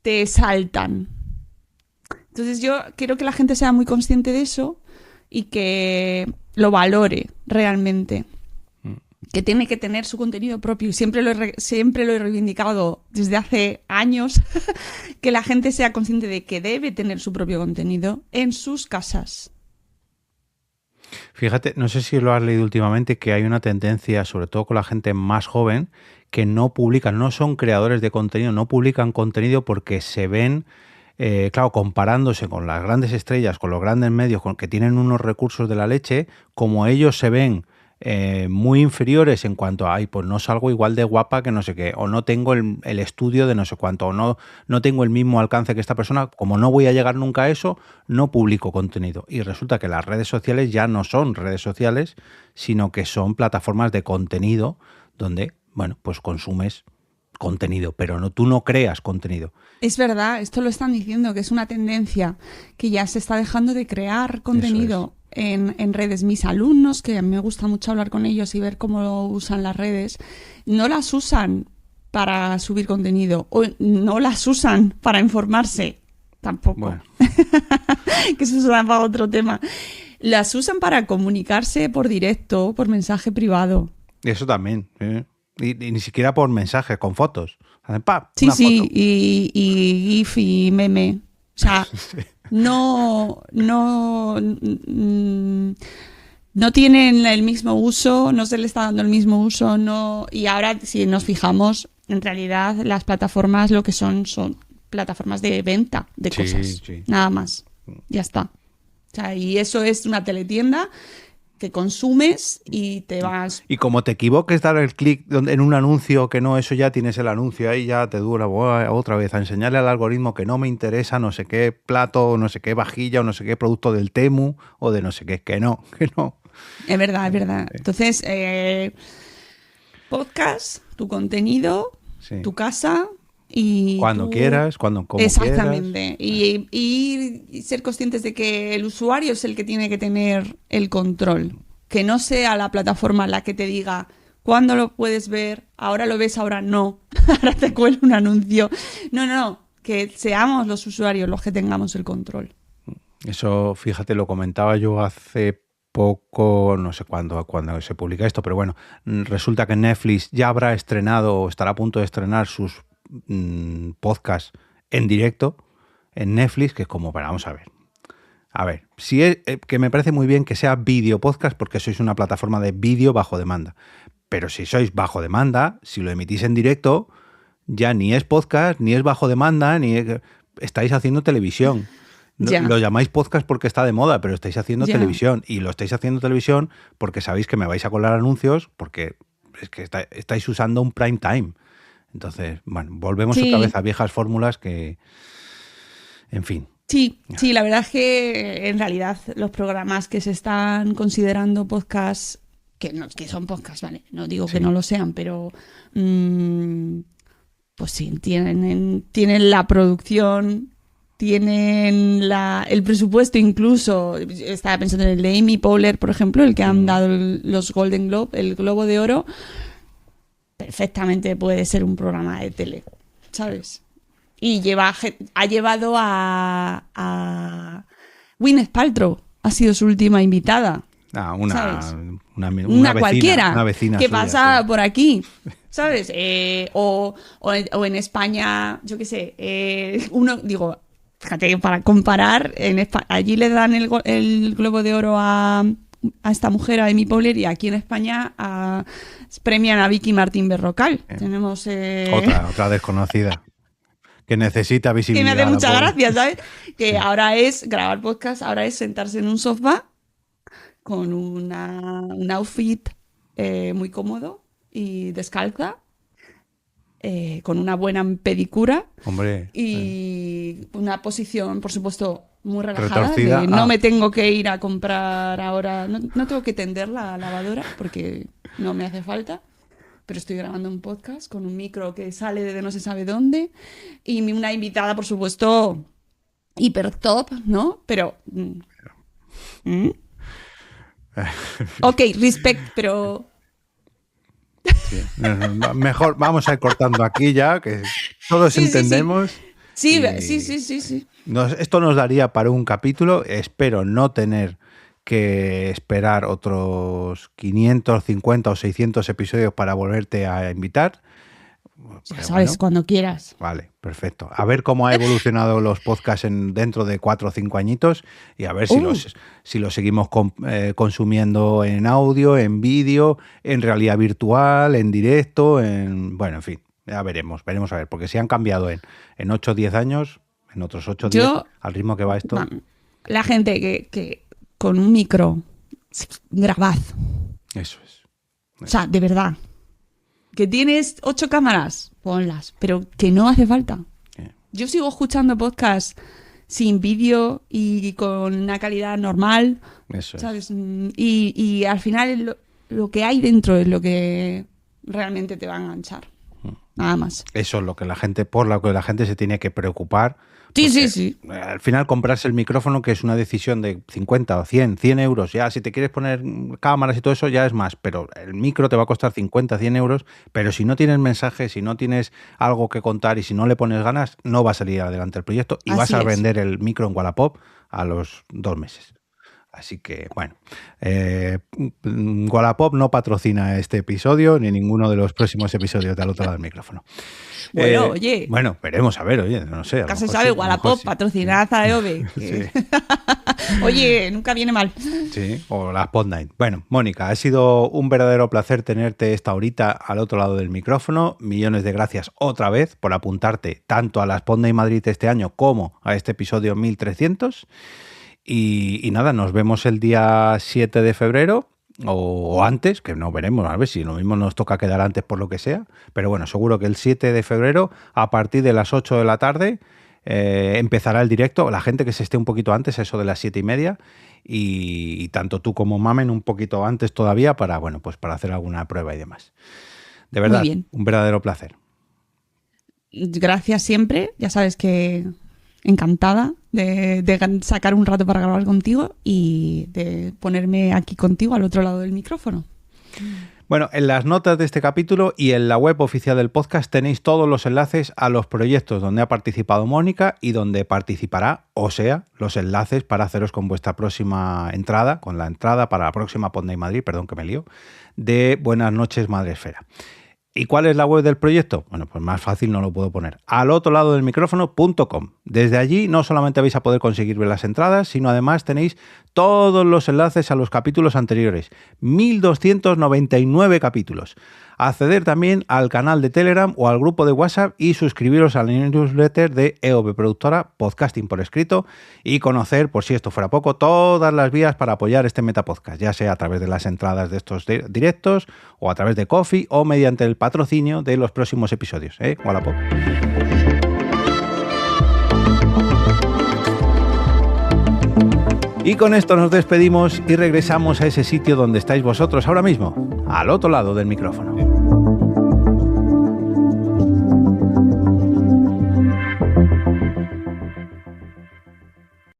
te saltan. Entonces yo quiero que la gente sea muy consciente de eso y que lo valore realmente. Que tiene que tener su contenido propio. Y siempre lo he reivindicado desde hace años, que la gente sea consciente de que debe tener su propio contenido en sus casas. Fíjate, no sé si lo has leído últimamente, que hay una tendencia, sobre todo con la gente más joven, que no publican, no son creadores de contenido, no publican contenido porque se ven... claro, comparándose con las grandes estrellas, con los grandes medios, que tienen unos recursos de la leche, como ellos se ven muy inferiores en cuanto a, ay, pues no salgo igual de guapa que no sé qué, o no tengo el estudio de no sé cuánto, o no tengo el mismo alcance que esta persona, como no voy a llegar nunca a eso, no publico contenido. Y resulta que las redes sociales ya no son redes sociales, sino que son plataformas de contenido donde, bueno, pues consumes contenido, pero tú no creas contenido. Es verdad, esto lo están diciendo, que es una tendencia que ya se está dejando de crear contenido en redes. Mis alumnos, que a mí me gusta mucho hablar con ellos y ver cómo usan las redes, no las usan para subir contenido o no las usan para informarse, tampoco. Bueno. Que eso será para otro tema. Las usan para comunicarse por directo, por mensaje privado. Eso también, y ni siquiera por mensajes, con fotos. ¡Pap! Sí, una sí, foto. y GIF y meme. O sea, no tienen el mismo uso, no se le está dando el mismo uso, no. Y ahora, si nos fijamos, en realidad las plataformas lo que son plataformas de venta de cosas. Sí. Nada más. Ya está. O sea, y eso es una teletienda que consumes y te vas... Y como te equivoques dar el clic en un anuncio que no, eso ya tienes el anuncio ahí, ya te dura otra vez a enseñarle al algoritmo que no me interesa no sé qué plato, o no sé qué vajilla, o no sé qué producto del Temu, o de no sé qué, que no. Es verdad, es verdad. Entonces, podcast, tu contenido, tu casa... Y cuando quieras, como exactamente. quieras. Y ser conscientes de que el usuario es el que tiene que tener el control. Que no sea la plataforma la que te diga cuándo lo puedes ver, ahora lo ves, ahora no. Ahora te cuela un anuncio. No. Que seamos los usuarios los que tengamos el control. Eso, fíjate, lo comentaba yo hace poco, no sé cuándo se publica esto, pero bueno, resulta que Netflix ya habrá estrenado o estará a punto de estrenar sus podcast en directo en Netflix, que es como, pero vamos a ver, si es, que me parece muy bien que sea vídeo podcast porque sois una plataforma de vídeo bajo demanda, pero si sois bajo demanda, si lo emitís en directo, ya ni es podcast, ni es bajo demanda, estáis haciendo televisión. Lo llamáis podcast porque está de moda, pero estáis haciendo televisión, y lo estáis haciendo televisión porque sabéis que me vais a colar anuncios, porque es que estáis usando un prime time. Entonces, bueno, volvemos otra vez a viejas fórmulas que, en fin. Sí, la verdad es que en realidad los programas que se están considerando podcasts, que son podcasts, ¿vale? No digo que no lo sean, pero pues sí, tienen la producción, tienen el presupuesto incluso. Estaba pensando en el de Amy Poehler, por ejemplo, el que han dado los Golden Globe, el Globo de Oro. Perfectamente puede ser un programa de tele, ¿sabes? Y ha llevado a Gwyneth Paltrow, ha sido su última invitada. Una vecina, cualquiera, una vecina que suya, pasa por aquí, ¿sabes? O en España, yo qué sé, fíjate, para comparar, allí le dan el Globo de Oro a esta mujer, a Amy Poehler, y aquí en España premian a Vicky Martín Berrocal. Tenemos otra desconocida que necesita visibilidad. Que me hace mucha gracia, ¿sabes? Que ahora es grabar podcast, ahora es sentarse en un sofá con un outfit muy cómodo y descalza, con una buena pedicura. Hombre, y una posición, por supuesto, muy relajada. Retorcida. No me tengo que ir a comprar ahora, no tengo que tender la lavadora porque no me hace falta, pero estoy grabando un podcast con un micro que sale de no se sabe dónde, y una invitada, por supuesto, hiper top, ¿no? Pero ok, respect, pero sí. Mejor vamos a ir cortando aquí ya, que todos entendemos. Sí. Esto nos daría para un capítulo. Espero no tener que esperar otros 550 o 600 episodios para volverte a invitar. Ya sabes, cuando quieras. Vale, perfecto. A ver cómo ha evolucionado los podcasts dentro de 4 o 5 añitos, y a ver si los seguimos consumiendo en audio, en vídeo, en realidad virtual, en directo, en fin, ya veremos a ver, porque si han cambiado en 8 o 10 años, en otros 8 o 10, al ritmo que va esto. La gente que con un micro, grabad. Eso es. O sea, de verdad. Que tienes 8 cámaras, ponlas, pero que no hace falta. Yo sigo escuchando podcasts sin vídeo y con una calidad normal, Eso ¿sabes? Y al final lo que hay dentro es lo que realmente te va a enganchar. Nada más. Eso es lo que la gente, por lo que la gente se tiene que preocupar. Sí. Al final comprarse el micrófono, que es una decisión de 50 o 100 euros, ya si te quieres poner cámaras y todo eso ya es más, pero el micro te va a costar 50, 100 euros, pero si no tienes mensajes, si no tienes algo que contar y si no le pones ganas, no va a salir adelante el proyecto y vas a vender el micro en Wallapop a los 2 meses. Así que, bueno, Wallapop no patrocina este episodio ni ninguno de los próximos episodios de Al Otro Lado del Micrófono. Bueno, oye. Bueno, veremos, a ver, oye, no sé. Nunca se sabe, Wallapop, patrocinad a EOB. Sí. Oye, nunca viene mal. Sí, o las Podnight. Bueno, Mónica, ha sido un verdadero placer tenerte esta horita al otro lado del micrófono. Millones de gracias otra vez por apuntarte tanto a las Podnight Madrid este año como a este episodio 1300. Y nada, nos vemos el día 7 de febrero o antes, que no veremos, a ver si lo mismo nos toca quedar antes por lo que sea, pero bueno, seguro que el 7 de febrero a partir de las 8 de la tarde empezará el directo, la gente que se esté un poquito antes, eso de las 7:30, y tanto tú como Mamen un poquito antes todavía para, bueno, pues para hacer alguna prueba y demás. De verdad, un verdadero placer. Gracias siempre, ya sabes que encantada de sacar un rato para grabar contigo y de ponerme aquí contigo al otro lado del micrófono. Bueno, en las notas de este capítulo y en la web oficial del podcast tenéis todos los enlaces a los proyectos donde ha participado Mónica y donde participará, o sea, los enlaces para haceros con vuestra próxima entrada, con la entrada para la próxima Podnight Madrid, perdón que me lío, de Buenas noches Madresfera. ¿Y cuál es la web del proyecto? Bueno, pues más fácil no lo puedo poner. alotroladodelmicrófono.com. Desde allí no solamente vais a poder conseguir ver las entradas, sino además tenéis todos los enlaces a los capítulos anteriores. 1299 capítulos. Acceder también al canal de Telegram o al grupo de WhatsApp y suscribiros a la newsletter de EOB Productora, Podcasting por Escrito, y conocer, por si esto fuera poco, todas las vías para apoyar este Metapodcast, ya sea a través de las entradas de estos directos o a través de Ko-fi o mediante el patrocinio de los próximos episodios. Wallapop. Y con esto nos despedimos y regresamos a ese sitio donde estáis vosotros ahora mismo, al otro lado del micrófono.